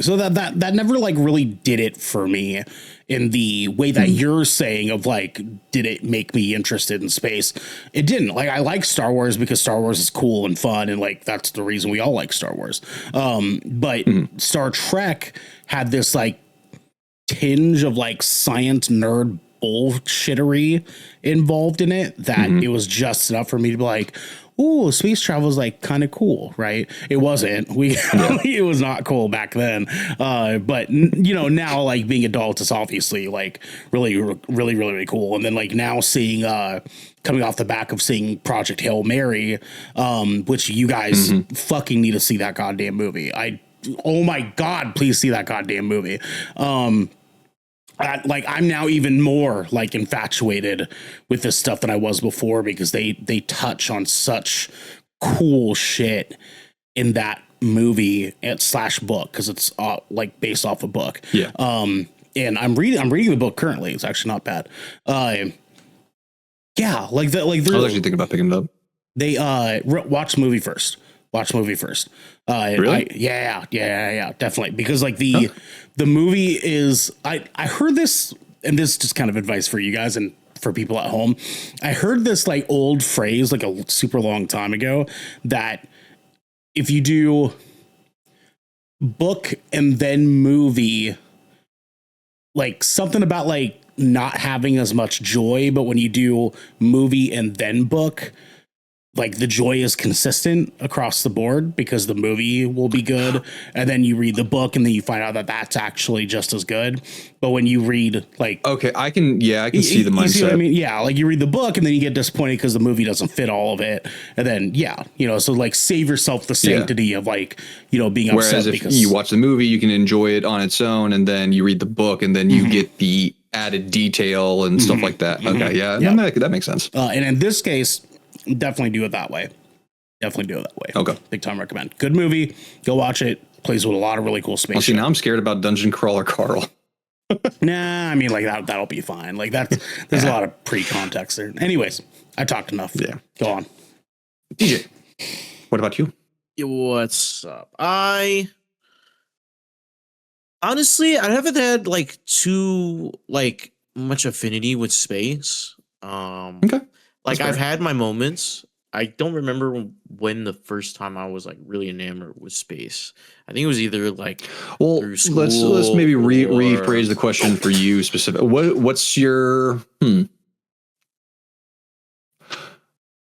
So that never like really did it for me in the way that you're saying of like, did it make me interested in space? It didn't. Like I like Star Wars because Star Wars is cool and fun, and like that's the reason we all like Star Wars. But Star Trek had this like tinge of like science nerd bullshittery involved in it that it was just enough for me to be like, ooh, space travel is like kind of cool, right? It wasn't. It was not cool back then. But now like being adults, it's obviously like really, really, really, really cool. And then like now seeing coming off the back of seeing Project Hail Mary, which you guys fucking need to see that goddamn movie. Oh my God, please see that goddamn movie. I'm now even more like infatuated with this stuff than I was before because they touch on such cool shit in that movie / book because it's like based off a book. Yeah. And I'm reading the book currently. It's actually not bad. Yeah, like that. Like I was actually thinking about picking it up. They watch movie first. Really? Yeah, definitely. Because like the movie is, I heard this, and this is just kind of advice for you guys and for people at home. I heard this like old phrase like a super long time ago that if you do book and then movie, like something about like not having as much joy, but when you do movie and then book, like the joy is consistent across the board because the movie will be good. And then you read the book and then you find out that that's actually just as good. But when you read like, Okay, I can see the mindset. You see what I mean? Yeah. Like you read the book and then you get disappointed because the movie doesn't fit all of it. And then, so like save yourself the sanctity of like, being upset. Whereas if you watch the movie, you can enjoy it on its own, and then you read the book and then you get the added detail and stuff like that. Okay. Yeah. That makes sense. And in this case, definitely do it that way. Okay. Big time recommend. Good movie. Go watch it. Plays with a lot of really cool space. See, now I'm scared about Dungeon Crawler Carl. Nah, I mean, like that'll be fine. Like there's a lot of pre-context there. Anyways, I talked enough. Yeah. Go on. DJ, what about you? What's up? Honestly, I haven't had like too like much affinity with space. Okay. Like I've had my moments. I don't remember when the first time I was like really enamored with space. I think it was either like through school. Let's maybe rephrase the question for you specific. What's your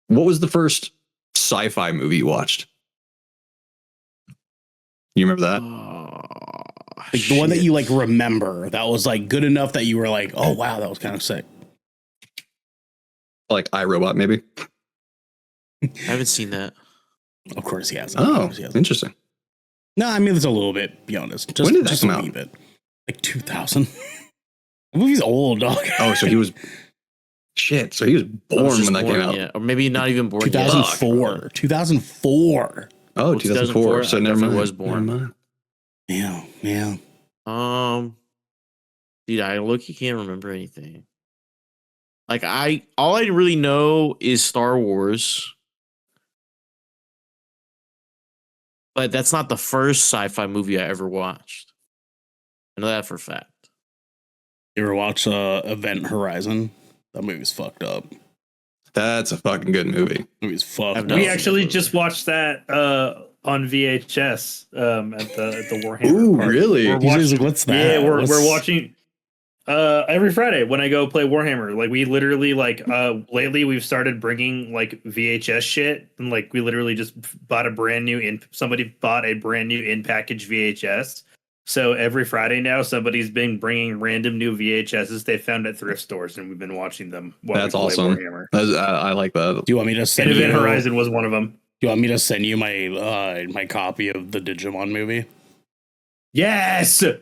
What was the first sci-fi movie you watched? You remember that? Like the one that you like remember that was like good enough that you were like, oh wow, that was kind of sick. Like iRobot, maybe. I haven't seen that. Of course he has. Oh, interesting. No, I mean it's a little bit. Be honest. When did that come out? Bit. Like 2000. The movie's old, dog. Oh, so he was. Shit. So he was born when that came out. Yeah, or maybe not even born. 2004. 2004. Oh, 2004. So never mind. Was born. Yeah. Dude, I look. You can't remember anything. Like all I really know is Star Wars, but that's not the first sci-fi movie I ever watched. I know that for a fact. You ever watch Event Horizon? That movie's fucked up. That's a fucking good movie. Movie's fucked up. We actually just watched that on VHS at the Warhammer. Ooh, park. really? What's that? Yeah, we're watching every Friday when I go play Warhammer. Like we literally lately we've started bringing like VHS shit, and like we literally just bought a brand new somebody bought a brand new in package VHS. So every Friday now, somebody's been bringing random new VHSs they found at thrift stores, and we've been watching them. That's awesome. I like that. Do you want me to send you? Event Horizon was one of them. Do you want me to send you my copy of the Digimon movie? Yes. I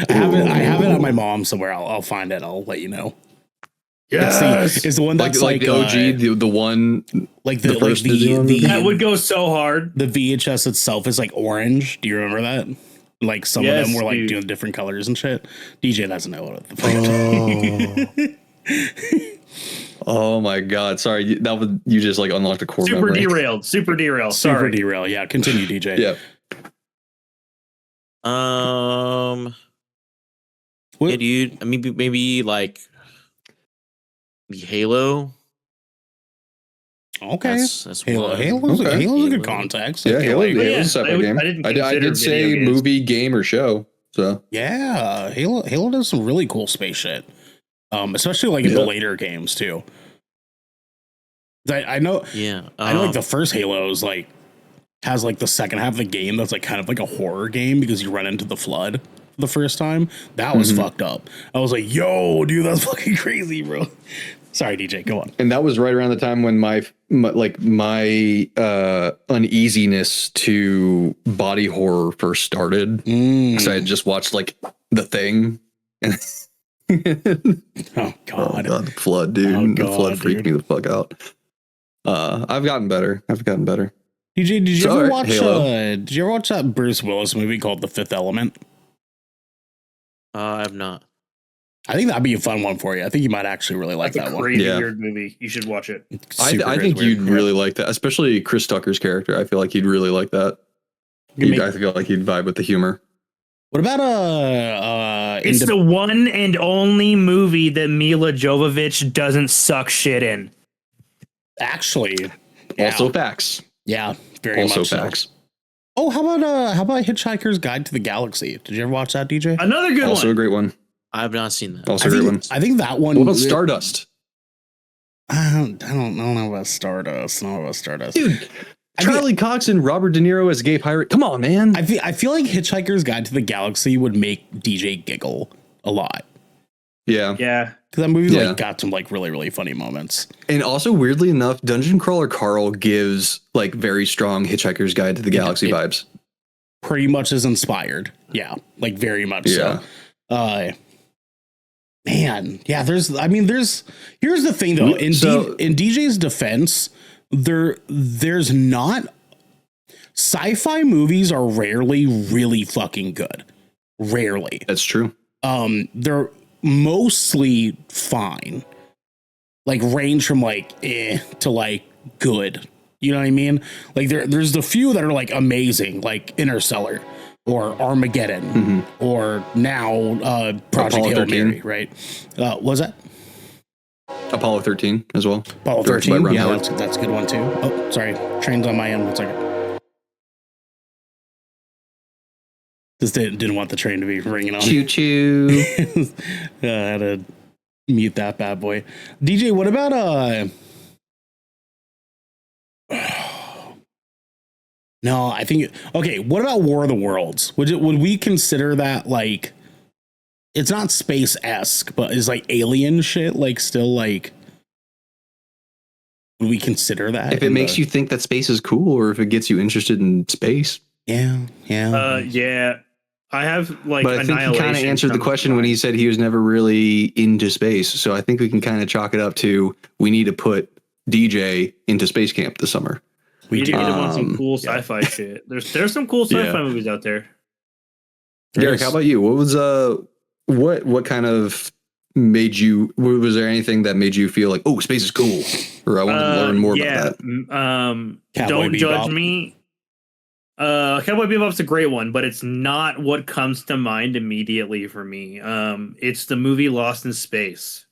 have it at my mom's somewhere. I'll find it. I'll let you know. Yes. It's the one that's like the OG, the one like the that would go so hard. The VHS itself is like orange. Do you remember that? Like some of them were like doing different colors and shit. DJ doesn't know what the fuck. Oh my god! Sorry, you just like unlocked a core Super memory. derailed. Super derail. Yeah, continue, DJ. Yeah. Yeah, dude. I mean, maybe like Halo. Okay, that's Halo's a good context. Yeah, Halo's a separate game. I did say movie, game, or show. So yeah, Halo does some really cool space shit. Especially like in the later games too. I know. Yeah, I know. Like the first Halo is like has like the second half of the game that's like kind of like a horror game because you run into the flood for the first time. That was fucked up. I was like, yo, dude, that's fucking crazy, bro. Sorry, DJ, go on. And that was right around the time when my uneasiness to body horror first started. Because I had just watched like The Thing. And oh god, the flood, dude. The flood freaked me the fuck out. I've gotten better. DJ, did you ever watch that Bruce Willis movie called The Fifth Element? I have not. I think that'd be a fun one for you. I think you might actually really like that one. Crazy weird movie. You should watch it. I think you'd really like that, especially Chris Tucker's character. I feel like he'd really like that. I feel like he'd vibe with the humor. What about it's the one and only movie that Mila Jovovich doesn't suck shit in. Actually, also facts. Yeah, very Also much facts. so. Oh, how about Hitchhiker's Guide to the Galaxy? Did you ever watch that, DJ? Another good Also a one. great one. I've not seen that. Also a great one. I think that one. What about Stardust? I don't know about Stardust. Dude, Charlie Cox and Robert De Niro as gay pirate. Come on, man. I feel like Hitchhiker's Guide to the Galaxy would make DJ giggle a lot. Yeah. Yeah. Because that movie like got some like really, really funny moments. And also, weirdly enough, Dungeon Crawler Carl gives like very strong Hitchhiker's Guide to the Galaxy vibes. Pretty much is inspired. Yeah. Like very much so. Man, yeah, here's the thing though. In DJ's defense, there's not sci-fi movies are rarely really fucking good. Rarely. That's true. They're mostly fine. Like range from like to like good. You know what I mean? Like there's the few that are like amazing, like Interstellar or Armageddon or now Project Apollo Hail 13. Mary, right? Was that Apollo 13 as well. Apollo Directed by 13? Ron Yeah, Howard. that's a good one too. Oh, sorry. Train's on my end. 1 second. Just didn't want the train to be ringing on. Choo choo. I had to mute that bad boy. DJ, what about No, I think okay, what about War of the Worlds? Would we consider that like it's not space-esque, but is like alien shit like still like would we consider that? If it makes you think that space is cool or if it gets you interested in space. Yeah. Yeah. I have like But I think he kind of Annihilation answered the comes to question when mind. he said he was never really into space. So I think we can kind of chalk it up to we need to put DJ into space camp this summer. We do. need to want some cool sci-fi shit. There's some cool sci-fi movies out there. Garrick, how about you? What was what kind of made you? Was there anything that made you feel like, oh, space is cool, or I want to learn more about that? Cowboy Don't judge Bebop. me. Cowboy Bebop's a great one, but it's not what comes to mind immediately for me. It's the movie Lost in Space.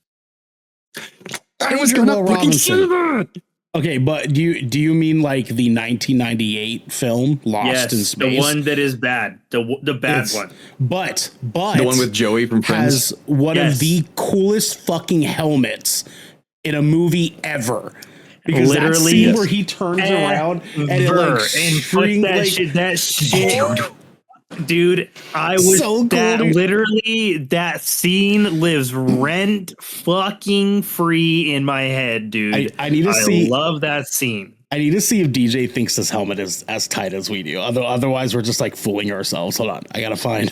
I was Andrew gonna Will fucking Robinson. say that. Okay, but do you mean like the 1998 film Lost Yes, in Space? the one that is bad, the bad It's- one. But The one with Joey from Friends. has one Yes. of the coolest fucking helmets in a movie ever. Because that Literally, scene yes. where he turns around and it Ever. like And string, put that shit. Dude, I was So cool, that dude. literally that scene lives rent fucking free in my head, dude. I need to see. love that scene. I need to see if DJ thinks this helmet is as tight as we do. Otherwise, we're just like fooling ourselves. Hold on, I gotta find.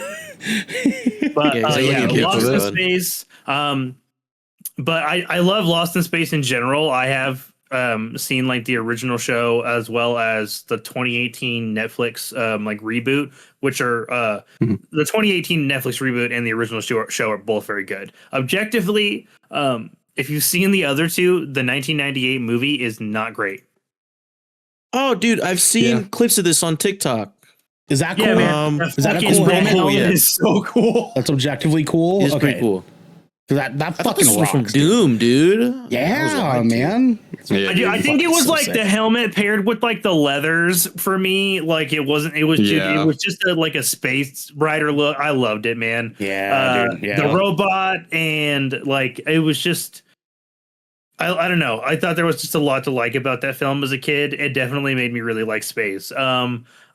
But Yeah, he's yeah, looking Lost for in that. Space. But I love Lost in Space in general. I have seen like the original show as well as the 2018 Netflix like reboot, which are the 2018 Netflix reboot and the original show are both very good. Objectively, if you've seen the other two, the 1998 movie is not great. Oh, dude, I've seen Yeah. clips of this on TikTok. Is that cool? Yeah, man. Is that a fucking cool red helmet? helmet Yeah. is so cool. That's objectively cool. It's pretty cool. That I thought fucking this was from rocks. Doom, dude. Yeah, man. Yeah, I think it was so like sick. the helmet paired with like the leathers for me. Like it wasn't. It was. Yeah. It was just like a space rider look. I loved it, man. Yeah, dude. Yeah. The robot and like it was just. I don't know. I thought there was just a lot to like about that film as a kid. It definitely made me really like space.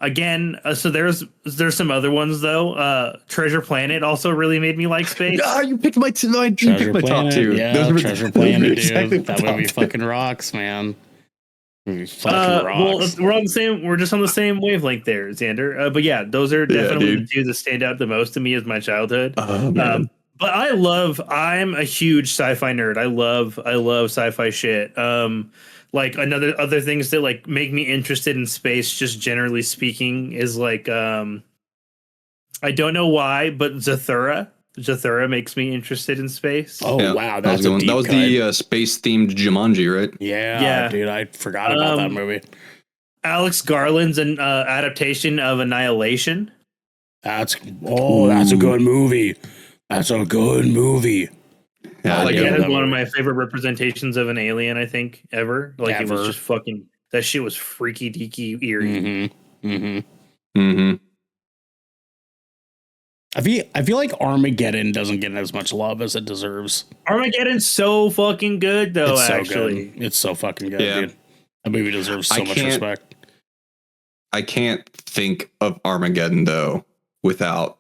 Again, so there's some other ones though. Treasure Planet also really made me like space. Ah, you picked my top Planet, two. yeah, Those were Treasure those Planet, were dude. exactly That my movie top fucking rocks, man. Movie fucking Well, rocks. we're on the same. We're just on the same wavelength there, Xander. But yeah, those are definitely the dude. two that stand out the most to me as my childhood. Oh, man. But I'm a huge sci-fi nerd. I love sci-fi shit. Like other things that like make me interested in space, just generally speaking, is like I don't know why, but Zathura makes me interested in space. Oh Yeah, wow, that was that's a a good one. deep That was cut. the space themed Jumanji, right? Yeah, dude, I forgot about that movie. Alex Garland's an adaptation of Annihilation. That's a good movie. That's a good movie. Yeah, Like yeah, it that is one of movie. my favorite representations of an alien, I think, ever. Like it Ever. was just fucking That shit was freaky deaky eerie. I feel like Armageddon doesn't get as much love as it deserves. Armageddon's so fucking good though. It's so actually, good. It's so fucking good, Yeah. dude. That movie deserves so much respect. I can't think of Armageddon though without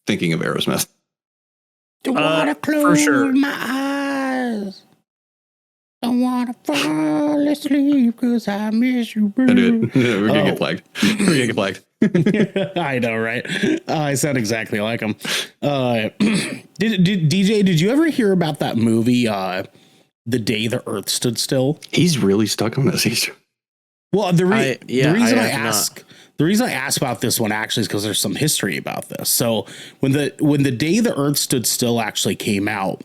thinking of Aerosmith. Don't wanna close for sure. my eyes. Don't wanna fall asleep because I miss you, bro. I do it. We're gonna get flagged. We're gonna get flagged. I know, right? I sound exactly like him. DJ, did you ever hear about that movie, The Day the Earth Stood Still? He's really stuck on this. Well, the reason I ask about this one actually is because there's some history about this. So when the Day the Earth Stood Still actually came out,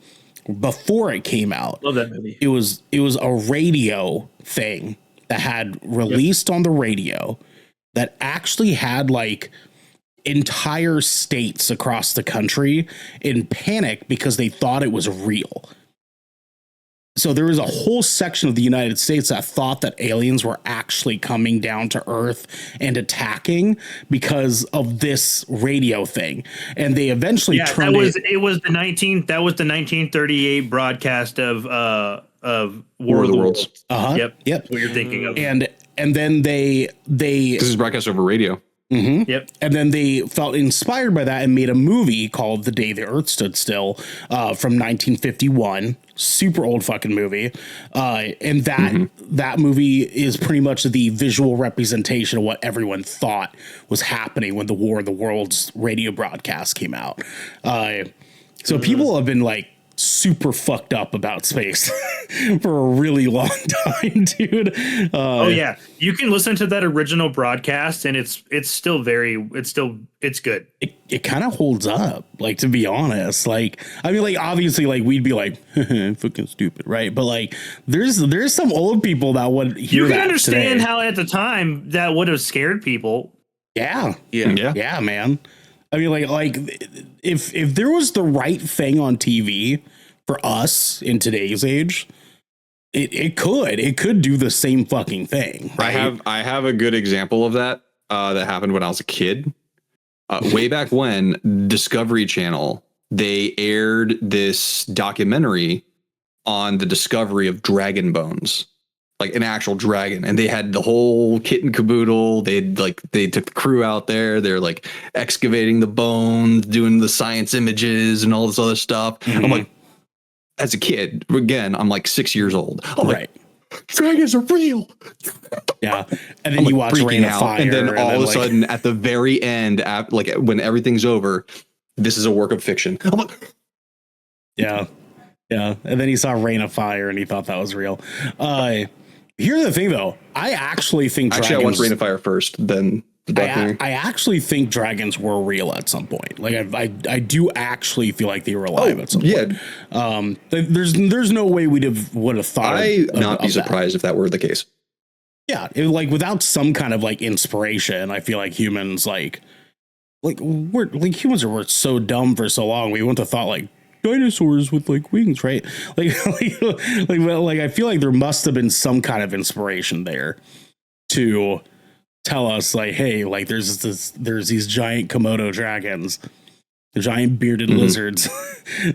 before it came out, love that movie. It was a radio thing that had released on the radio that actually had like entire states across the country in panic because they thought it was real. So there was a whole section of the United States that thought that aliens were actually coming down to Earth and attacking because of this radio thing. And they eventually turned it was the 1938 broadcast of War of the Worlds. Yep. What you're thinking of. And then they This is broadcast over radio. Mm-hmm. Yep. And then they felt inspired by that and made a movie called The Day the Earth Stood Still from 1951. Super old fucking movie. And that movie is pretty much the visual representation of what everyone thought was happening when the War of the Worlds radio broadcast came out. So people have been like super fucked up about space for a really long time, dude. Oh yeah, you can listen to that original broadcast, and it's good. It kind of holds up, like, to be honest. Like, I mean, like, obviously, like, we'd be like, fucking stupid, right? But like, there's some old people that would hear You can that understand today. how at the time that would have scared people. Yeah, man. I mean, like if there was the right thing on TV for us in today's age, it could do the same fucking thing. Right? I have a good example of that that happened when I was a kid. Way back when, Discovery Channel, they aired this documentary on the discovery of dragon bones, like an actual dragon, and they had the whole kit and caboodle. They took the crew out there. They're like excavating the bones, doing the science images and all this other stuff. I'm like, as a kid, again, I'm like 6 years old. I'm like, dragons are real. Yeah, and then you watch Rain of Fire, and then all of a sudden, at the very end, like when everything's over, this is a work of fiction. I'm like, yeah, and then he saw Rain of Fire and he thought that was real. Here's the thing, though. I actually think I watched Rain of Fire first, then the documentary. I actually think dragons were real at some point. Like I do actually feel like they were alive at some point. There's no way would have thought. I'd not be surprised if that were the case. Yeah, like without some kind of like inspiration, I feel like humans humans were so dumb for so long. We wouldn't have thought like dinosaurs with like wings, right? Like I feel like there must have been some kind of inspiration there to tell us like, hey, like there's these giant Komodo dragons, the giant bearded lizards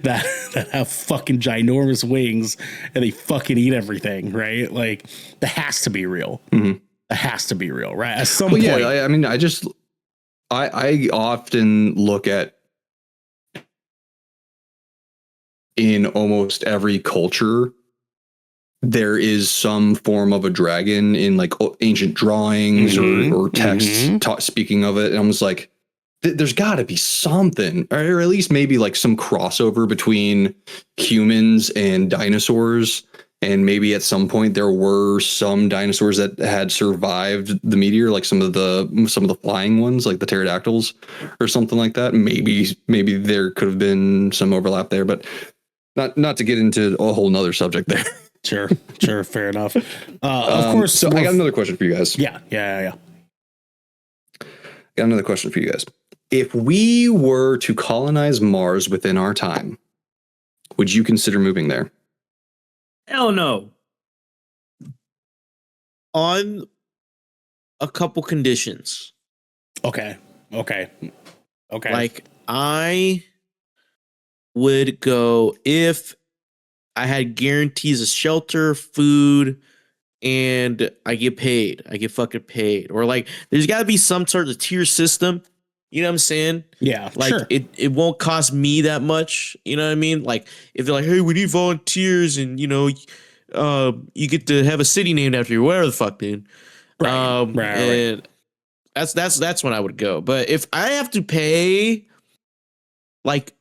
that have fucking ginormous wings and they fucking eat everything, right? Like that has to be real. That has to be real, right? At some point. Yeah, I mean, I often look at, in almost every culture, there is some form of a dragon in like ancient drawings or texts speaking of it. And I'm just like, there's got to be something, or at least maybe like some crossover between humans and dinosaurs. And maybe at some point there were some dinosaurs that had survived the meteor, like some of the flying ones, like the pterodactyls or something like that. Maybe there could have been some overlap there, but not to get into a whole nother subject there. Sure, fair enough. Of course. So I got another question for you guys. Yeah. Got another question for you guys. If we were to colonize Mars within our time, would you consider moving there? Hell no. on a couple conditions. Okay. Like I would go if I had guarantees of shelter, food, and I get paid. I get fucking paid. Or like there's gotta be some sort of tier system. You know what I'm saying? Yeah. Like sure. it won't cost me that much. You know what I mean? Like if they're like, hey, we need volunteers and you get to have a city named after you, whatever the fuck, dude. Right. And that's when I would go. But if I have to pay like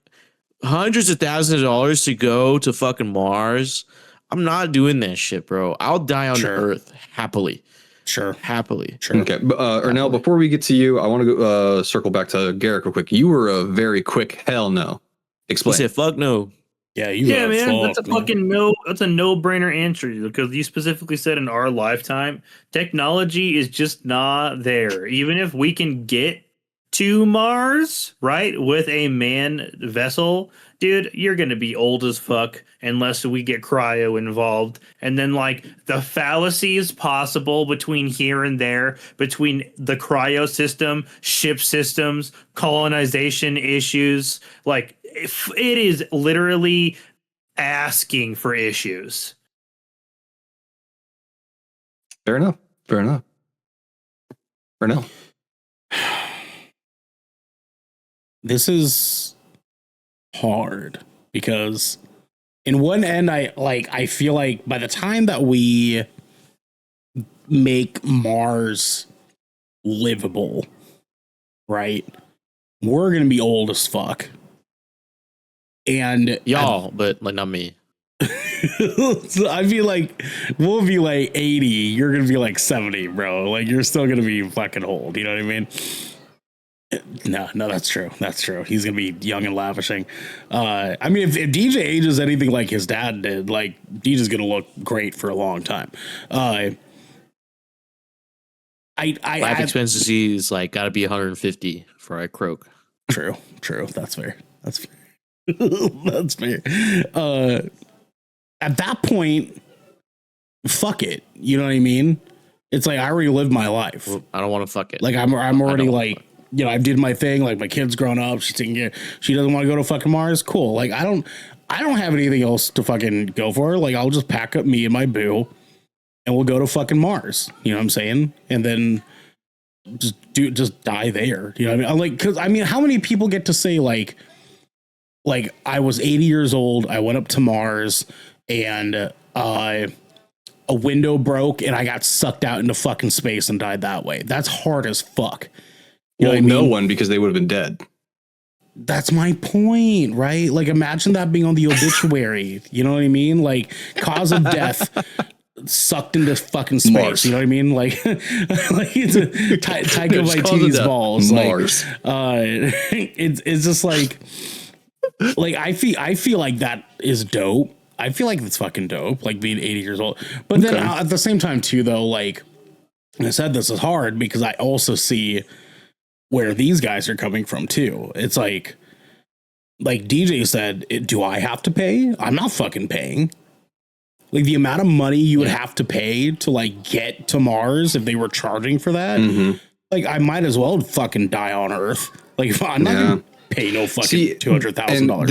hundreds of thousands of dollars to go to fucking Mars, I'm not doing that shit, bro. I'll die on Earth happily. Sure. Okay. Ernell, before we get to you, I want to go circle back to Garrick real quick. You were a very quick hell no. Explain. He said, fuck no. Yeah, man, that's a fucking no. That's a no-brainer answer because you specifically said in our lifetime, technology is just not there. Even if we can get to Mars, right, with a manned vessel, dude, you're gonna be old as fuck unless we get cryo involved. And then like the fallacies possible between here and there, between the cryo system, ship systems, colonization issues, like it is literally asking for issues. Fair enough. Ernell. This is hard because in one end I feel like by the time that we make Mars livable, right, we're gonna be old as fuck. And y'all, but like not me. So I feel like we'll be like 80, you're gonna be like 70, bro. Like you're still gonna be fucking old, you know what I mean? No, that's true. He's gonna be young and lavishing. I mean, if DJ ages anything like his dad did, like DJ's gonna look great for a long time. Life expectancy is like gotta be 150 for I croak. True. That's fair. That's fair. At that point, fuck it. You know what I mean? It's like I already lived my life. I don't want to fuck it. Like I'm already like, I did my thing. Like my kid's grown up. She's taking care. She doesn't want to go to fucking Mars. Cool. Like I don't have anything else to fucking go for. Like I'll just pack up me and my boo, and we'll go to fucking Mars. You know what I'm saying? And then just die there. You know what I mean? I'm like, because I mean, how many people get to say like I was 80 years old. I went up to Mars and a window broke and I got sucked out into fucking space and died that way. That's hard as fuck. You know what I mean? No one, because they would have been dead. That's my point, right? Like imagine that being on the obituary. You know what I mean? Like cause of death, sucked into fucking space. Mars. You know what I mean? Like it's a Taika Waititi's balls. Mars. Like, it's just like I feel like that is dope. I feel like it's fucking dope, like being 80 years old. But then at the same time too, though, like I said, this is hard because I also see where these guys are coming from too. It's like DJ said, do I have to pay? I'm not fucking paying. Like the amount of money you would have to pay to like get to Mars if they were charging for that. Mm-hmm. Like I might as well fucking die on Earth. Like I'm not gonna pay no fucking $200,000.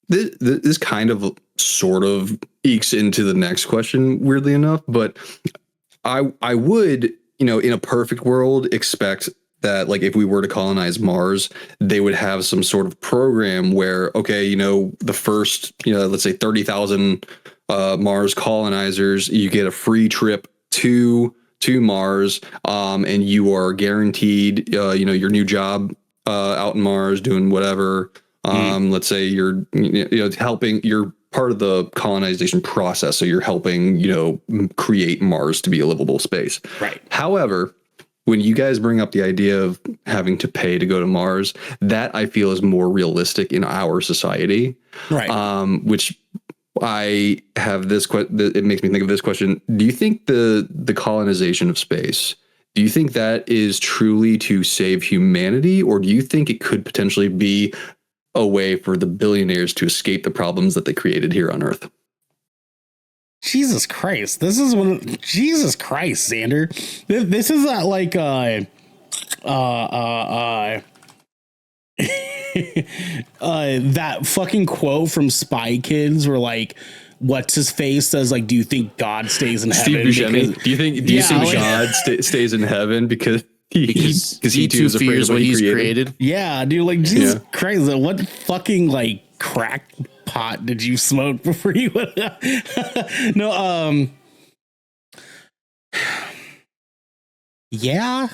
This kind of sort of ekes into the next question, weirdly enough, but I would, in a perfect world, expect that like if we were to colonize Mars, they would have some sort of program where, okay, the first, let's say 30,000 Mars colonizers, you get a free trip to Mars, and you are guaranteed, your new job out in Mars doing whatever. Let's say you're helping, you're part of the colonization process. So you're helping, create Mars to be a livable space. Right. However, when you guys bring up the idea of having to pay to go to Mars, that I feel is more realistic in our society. Right. Which I have this it makes me think of this question. Do you think the colonization of space, do you think that is truly to save humanity, or do you think it could potentially be a way for the billionaires to escape the problems that they created here on Earth? Jesus Christ. This is what Jesus Christ, Xander. This is like that fucking quote from Spy Kids where like what's his face says like, do you think God stays in Steve heaven? Buscemi. Because, Do you think God stays in heaven because he too is afraid fears of what what he he's created? created. yeah, dude, like Jesus Christ, what fucking like crack pot did you smoke before you went? No, yeah.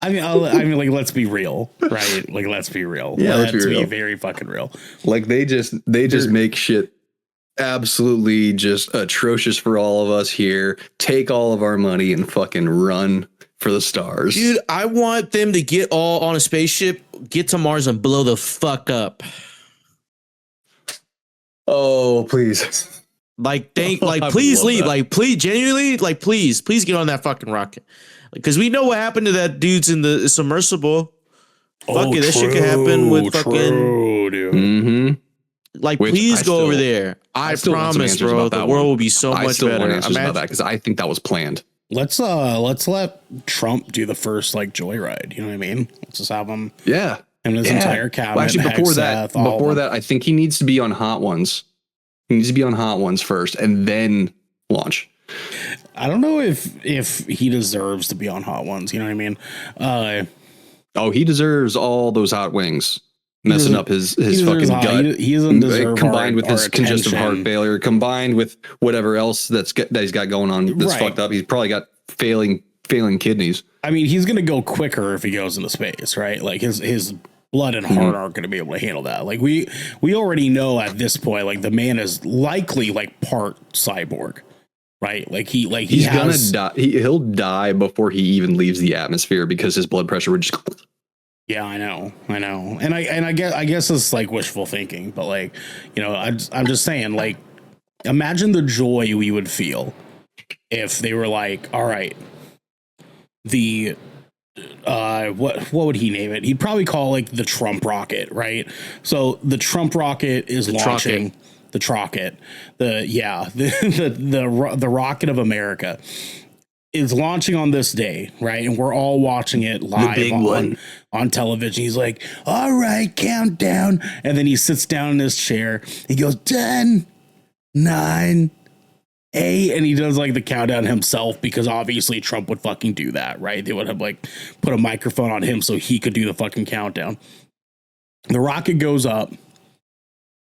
I mean, like, let's be real, right? Like, let's be real. Yeah, let's be real. Very fucking real. Like they just make shit absolutely just atrocious for all of us here. Take all of our money and fucking run for the stars. Dude, I want them to get all on a spaceship, get to Mars, and blow the fuck up. Oh, please. Like, please love leave. that. Like, please, genuinely, like, please get on that fucking rocket. Because we know what happened to that dude's in the submersible. Fuck it, that shit could happen with fucking. Dude. Mm-hmm. Like, Which please I go still- over there. I still want some promise, answers bro. about The that world one. will be so I much still better. want answers about Imagine- that because I think that was planned. Let's let Trump do the first like joyride. You know what I mean? Let's just have him. Yeah. And his entire cabinet. Well, actually, before Hegseth, all of them. that, I think he needs to be on Hot Ones. He needs to be on Hot Ones first and then launch. I don't know if he deserves to be on Hot Ones. You know what I mean? Oh, he deserves all those hot wings messing up his fucking gut. He doesn't deserve combined with our his congestive heart attention. failure, combined with whatever else that he's got going on that's Right. fucked up. He's probably got failing kidneys. I mean, he's going to go quicker if he goes into space, right? Like his blood and heart aren't going to be able to handle that. Like we already know at this point, like the man is likely like part cyborg, right? Like he's gonna die. He'll die before he even leaves the atmosphere because his blood pressure would just. Yeah, I know. And I guess it's like wishful thinking, but like, you know, I'm just saying, like, imagine the joy we would feel if they were like, all right, the what would he name it? He'd probably call like the Trump rocket, right? So the Trump rocket is launching the Trocket. The rocket of America is launching on this day, right? And we're all watching it live on television. He's like, all right, countdown. And then he sits down in his chair. He goes, 10, 9, 8. And he does like the countdown himself because obviously Trump would fucking do that, right? They would have like put a microphone on him so he could do the fucking countdown. The rocket goes up,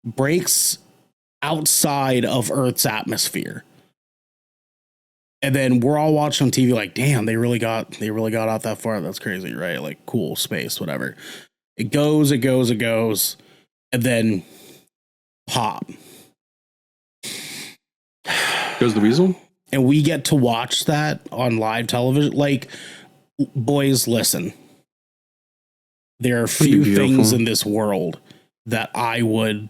breaks outside of Earth's atmosphere. And then we're all watching on TV like, damn, they really got out that far. That's crazy, right? Like, cool, space, whatever. It goes. And then pop. Goes the weasel? And we get to watch that on live television. Like, boys, listen. There are few things in this world that I would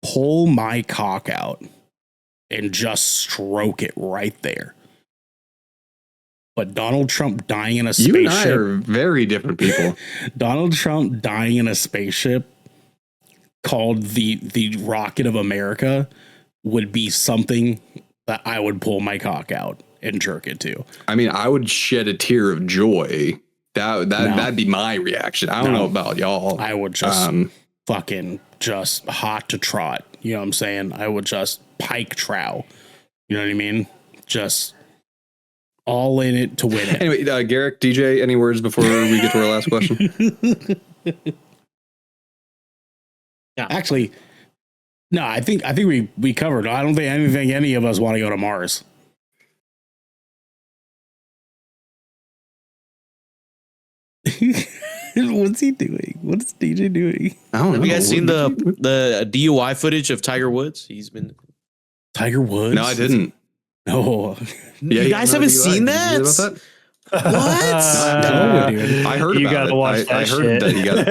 pull my cock out and just stroke it right there. But Donald Trump dying in a spaceship. You and I are very different people. Donald Trump dying in a spaceship called the Rocket of America would be something that I would pull my cock out and jerk it to. I mean, I would shed a tear of joy. That'd be my reaction. I don't know about y'all. I would just fucking just hot to trot. You know what I'm saying? I would just pike trow. You know what I mean? Just all in it to win it. Anyway, Garrick, DJ, any words before we get to our last question? Yeah. Actually, no, I think we covered. I don't think any of us want to go to Mars. What's he doing? What's DJ doing? I don't know. Have you guys seen the DUI footage of Tiger Woods? He's been Tiger Woods? No, I didn't. No. Yeah, you guys haven't seen that? Dude. I heard You about gotta it. watch that I heard shit. that you got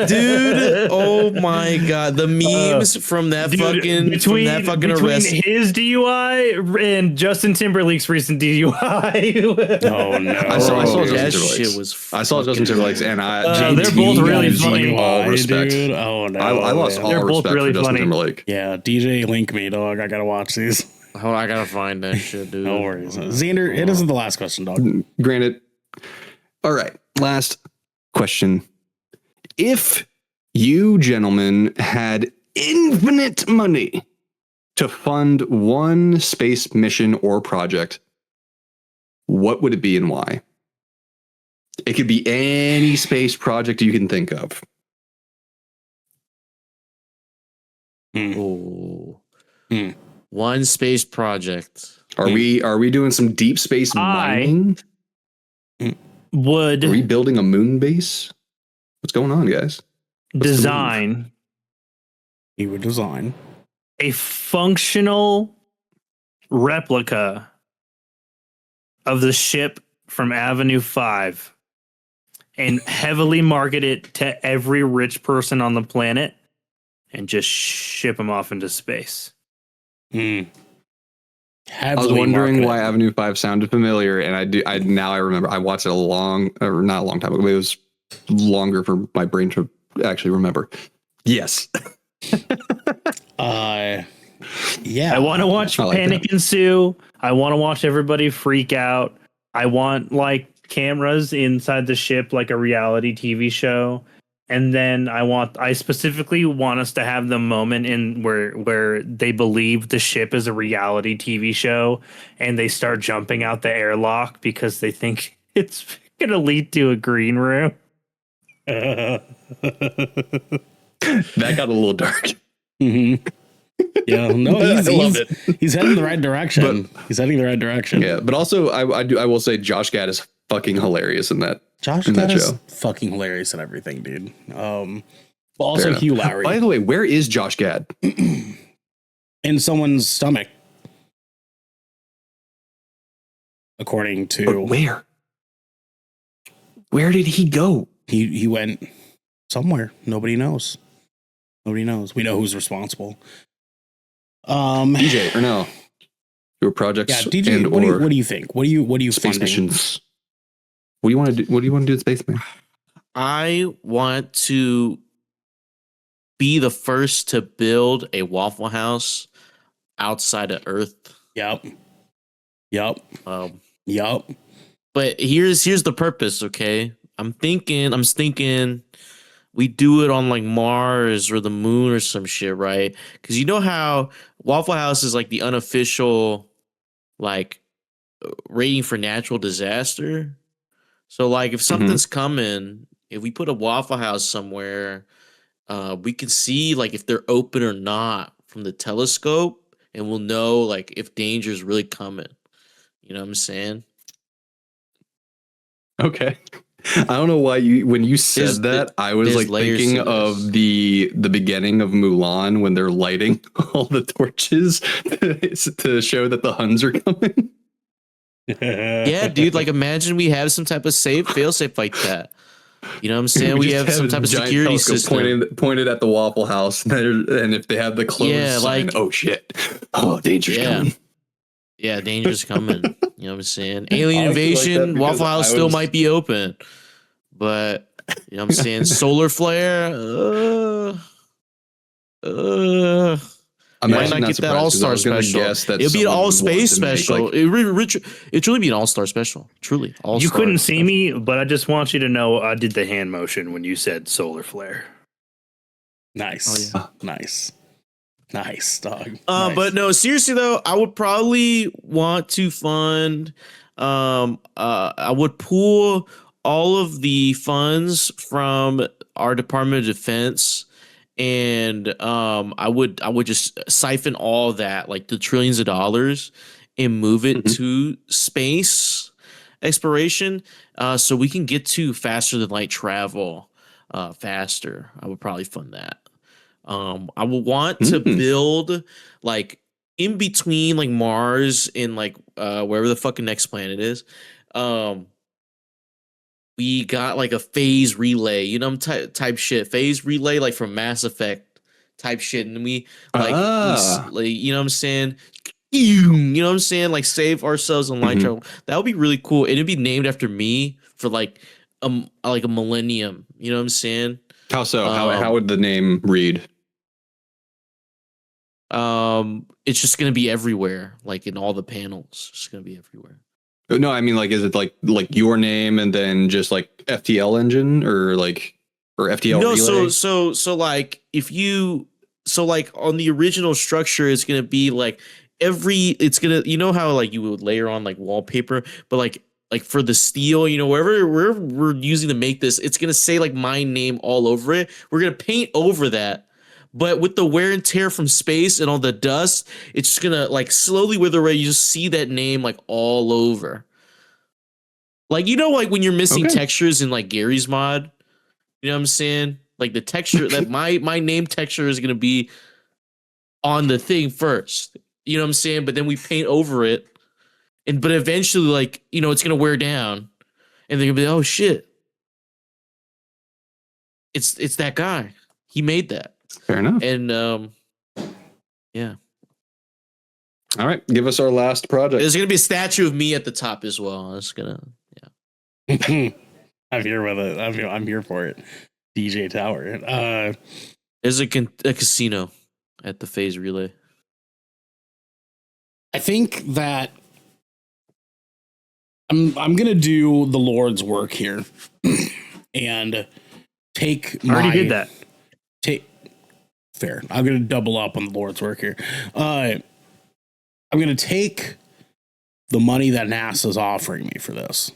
Dude, oh my god, the memes from that fucking between arrest. his DUI and Justin Timberlake's recent DUI. Oh no! I saw Justin that Timberlake's. shit was I saw Justin Timberlake's, and they're both really funny. all respect. Dude. Oh no! I lost man. all They're both respect really for Justin funny. Timberlake. Yeah, DJ link me, dog. I gotta watch these. Hold on, I gotta find that shit, dude. No worries. Xander, it isn't the last question, dog. Granted. All right, last question. If you gentlemen had infinite money to fund one space mission or project, what would it be and why? It could be any space project you can think of. Ooh. Hmm. One space project. Are we doing some deep space mining? Would Are we building a moon base? What's going on, guys? design He would design. a functional replica of the ship from Avenue 5 and heavily market it to every rich person on the planet and just ship them off into space. Mm. I was wondering why Avenue 5 sounded familiar, and I remember. I watched it not a long time ago, but it was longer for my brain to actually remember. Yes. Yeah. I want to watch I like panic that. ensue. I want to watch everybody freak out. I want like cameras inside the ship, like a reality TV show. And then I specifically want us to have the moment in where they believe the ship is a reality TV show and they start jumping out the airlock because they think it's going to lead to a green room. That got a little dark. Mm-hmm. Yeah, no, he's heading in the right direction. He's heading in the right direction. Yeah, but also I will say Josh Gad is fucking hilarious in that. Josh in that Gad is show. fucking hilarious and everything, dude. But also Hugh Lowry By the way, where is Josh Gad? in someone's stomach, according to But where? Where did he go? he went somewhere. Nobody knows. Nobody knows. We know who's responsible. DJ Ernell. Your projects. Yeah, DJ. And What or do you think? What do you space funding? missions? What do you want to do? What do you want to do with space, man? I want to be the first to build a Waffle House outside of Earth. Yep. But here's the purpose, okay? I'm thinking we do it on like Mars or the moon or some shit, right? Because you know how Waffle House is like the unofficial like rating for natural disaster. So like if something's coming, if we put a Waffle House somewhere, we can see like if they're open or not from the telescope, and we'll know like if danger is really coming. You know what I'm saying? Okay. I don't know why when you said that, I was like thinking of the beginning of Mulan when they're lighting all the torches to show that the Huns are coming. Yeah, dude. Like, imagine we have some type of fail-safe like that. You know what I'm saying? We have some type of giant security telescope system. pointed at the Waffle House, and if they have the closed Yeah, sign, like- oh shit, oh danger's coming. Yeah, danger's coming. You know what I'm saying? Alien I actually like that invasion, because Waffle House I still was- might be open. But, you know what I'm saying? Solar flare, I'm might actually not get that surprised 'cause I All-Star was gonna special. guess that It'll be an someone would all-space want to make, special. like- It'd truly be an all-star special. Truly. All-star. You couldn't see me, but I just want you to know I did the hand motion when you said solar flare. Nice. Oh, Nice, dog. Nice. But no, seriously though, I would probably want to fund. I would pool all of the funds from our Department of Defense, and I would just siphon all that, like the trillions of dollars, and move it to space exploration, so we can get to faster than light travel, faster. I would probably fund that. I would want to build like in between like Mars and like wherever the fucking next planet is. we got like a phase relay, you know, type shit, phase relay, like from Mass Effect type shit. And we like, you know what I'm saying? You know what I'm saying? Like save ourselves on line travel. That would be really cool. It'd be named after me for like a millennium. You know what I'm saying? How so? How would the name read? It's just gonna be everywhere, like in all the panels. It's just gonna be everywhere. No, I mean, like, is it like your name and then just like FTL engine or FTL no, relay? So like if you like on the original structure, it's gonna be like it's gonna, you know how like you would layer on like wallpaper, but like for the steel, you know, wherever we're using to make this, it's gonna say like my name all over it. We're gonna paint over that. But with the wear and tear from space and all the dust, it's just gonna like slowly wither away. You just see that name like all over. Like, you know, like when you're missing textures in like Gary's mod, you know what I'm saying? Like the texture that my name texture is gonna be on the thing first. You know what I'm saying? But then we paint over it. But eventually, like, you know, it's gonna wear down. And they're gonna be, oh shit. It's that guy. He made that. Fair enough. And yeah. All right, give us our last project. There's gonna be a statue of me at the top as well. It's gonna, I'm here with it. I'm here for it. DJ Tower. There's a casino at the phase relay. I think that I'm gonna do the Lord's work here and take. I already did that. Fair. I'm gonna double up on the Lord's work here. I'm gonna take the money that NASA's offering me for this,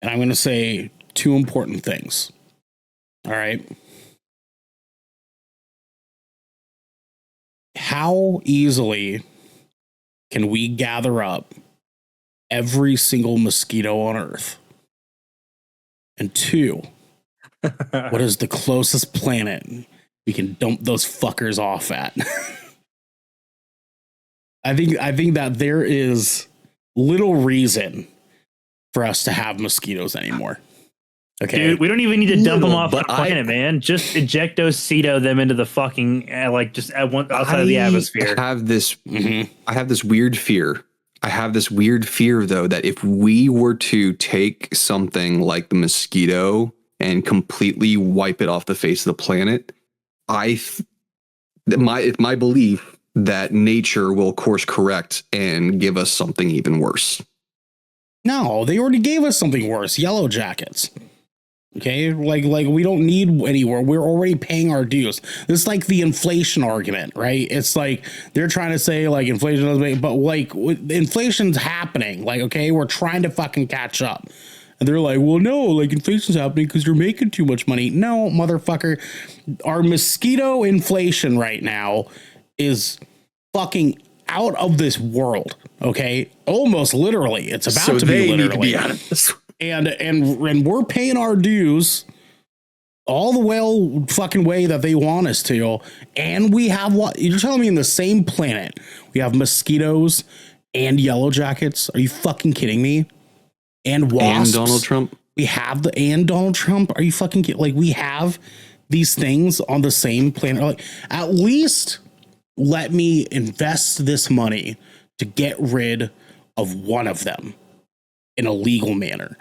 and I'm gonna say two important things. All right. How easily can we gather up every single mosquito on Earth? And two, what is the closest planet we can dump those fuckers off at? I think that there is little reason for us to have mosquitoes anymore. Okay, dude, we don't even need to dump them off the planet, man. Just ejectocito them into the fucking just at one outside of the atmosphere. I have this weird fear. I have this weird fear, though, that if we were to take something like the mosquito and completely wipe it off the face of the planet, it's my belief that nature will course correct and give us something even worse. No, they already gave us something worse. Yellow jackets. Okay, like we don't need anywhere. We're already paying our dues. This is like the inflation argument, right? It's like they're trying to say like inflation doesn't make, but like inflation's happening. Like, okay, we're trying to fucking catch up. And they're like, well, no, like inflation's happening because you're making too much money. No, motherfucker. Our mosquito inflation right now is fucking out of this world. Okay, almost literally. It's about to be literally. Need to be out of this. And we're paying our dues all the fucking way that they want us to. And we have what you're telling me in the same planet. We have mosquitoes and yellow jackets. Are you fucking kidding me? And wasps. And Donald Trump. We have and Donald Trump. Are you fucking kidding? Like, we have these things on the same planet. Like, at least let me invest this money to get rid of one of them in a legal manner.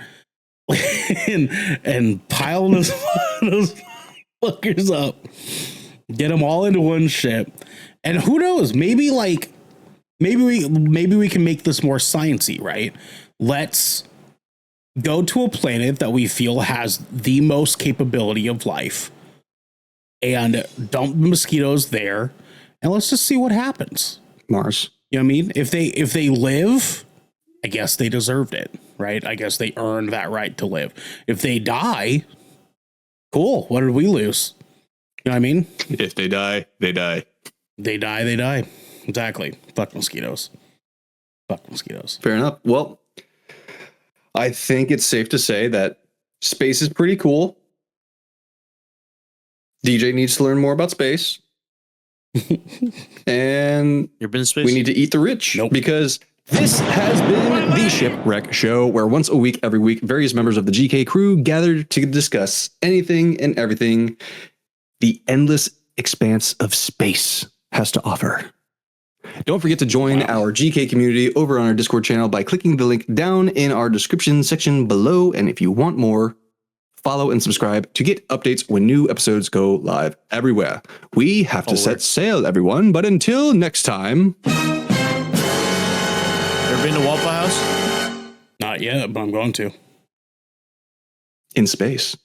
and pile those fuckers up, get them all into one ship, and who knows, maybe we can make this more sciencey, right? Let's go to a planet that we feel has the most capability of life and dump mosquitoes there, and let's just see what happens. Mars. You know what I mean? If they live, I guess they deserved it, right? I guess they earned that right to live. If they die, cool. What did we lose? You know what I mean? If they die, they die. They die. Exactly. Fuck mosquitoes. Fair enough. Well, I think it's safe to say that space is pretty cool. DJ needs to learn more about space. And You've been in space? We need to eat the rich. Nope. Because This has been the Shipwreck Show, where once a week, every week, various members of the GK crew gather to discuss anything and everything the endless expanse of space has to offer. Don't forget to join our GK community over on our Discord channel by clicking the link down in our description section below. And if you want more, follow and subscribe to get updates when new episodes go live everywhere. We have to set sail, everyone, but until next time... Ever been to Waffle House? Not yet, but I'm going to. In space.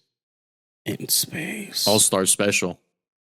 In space. All-Star Special.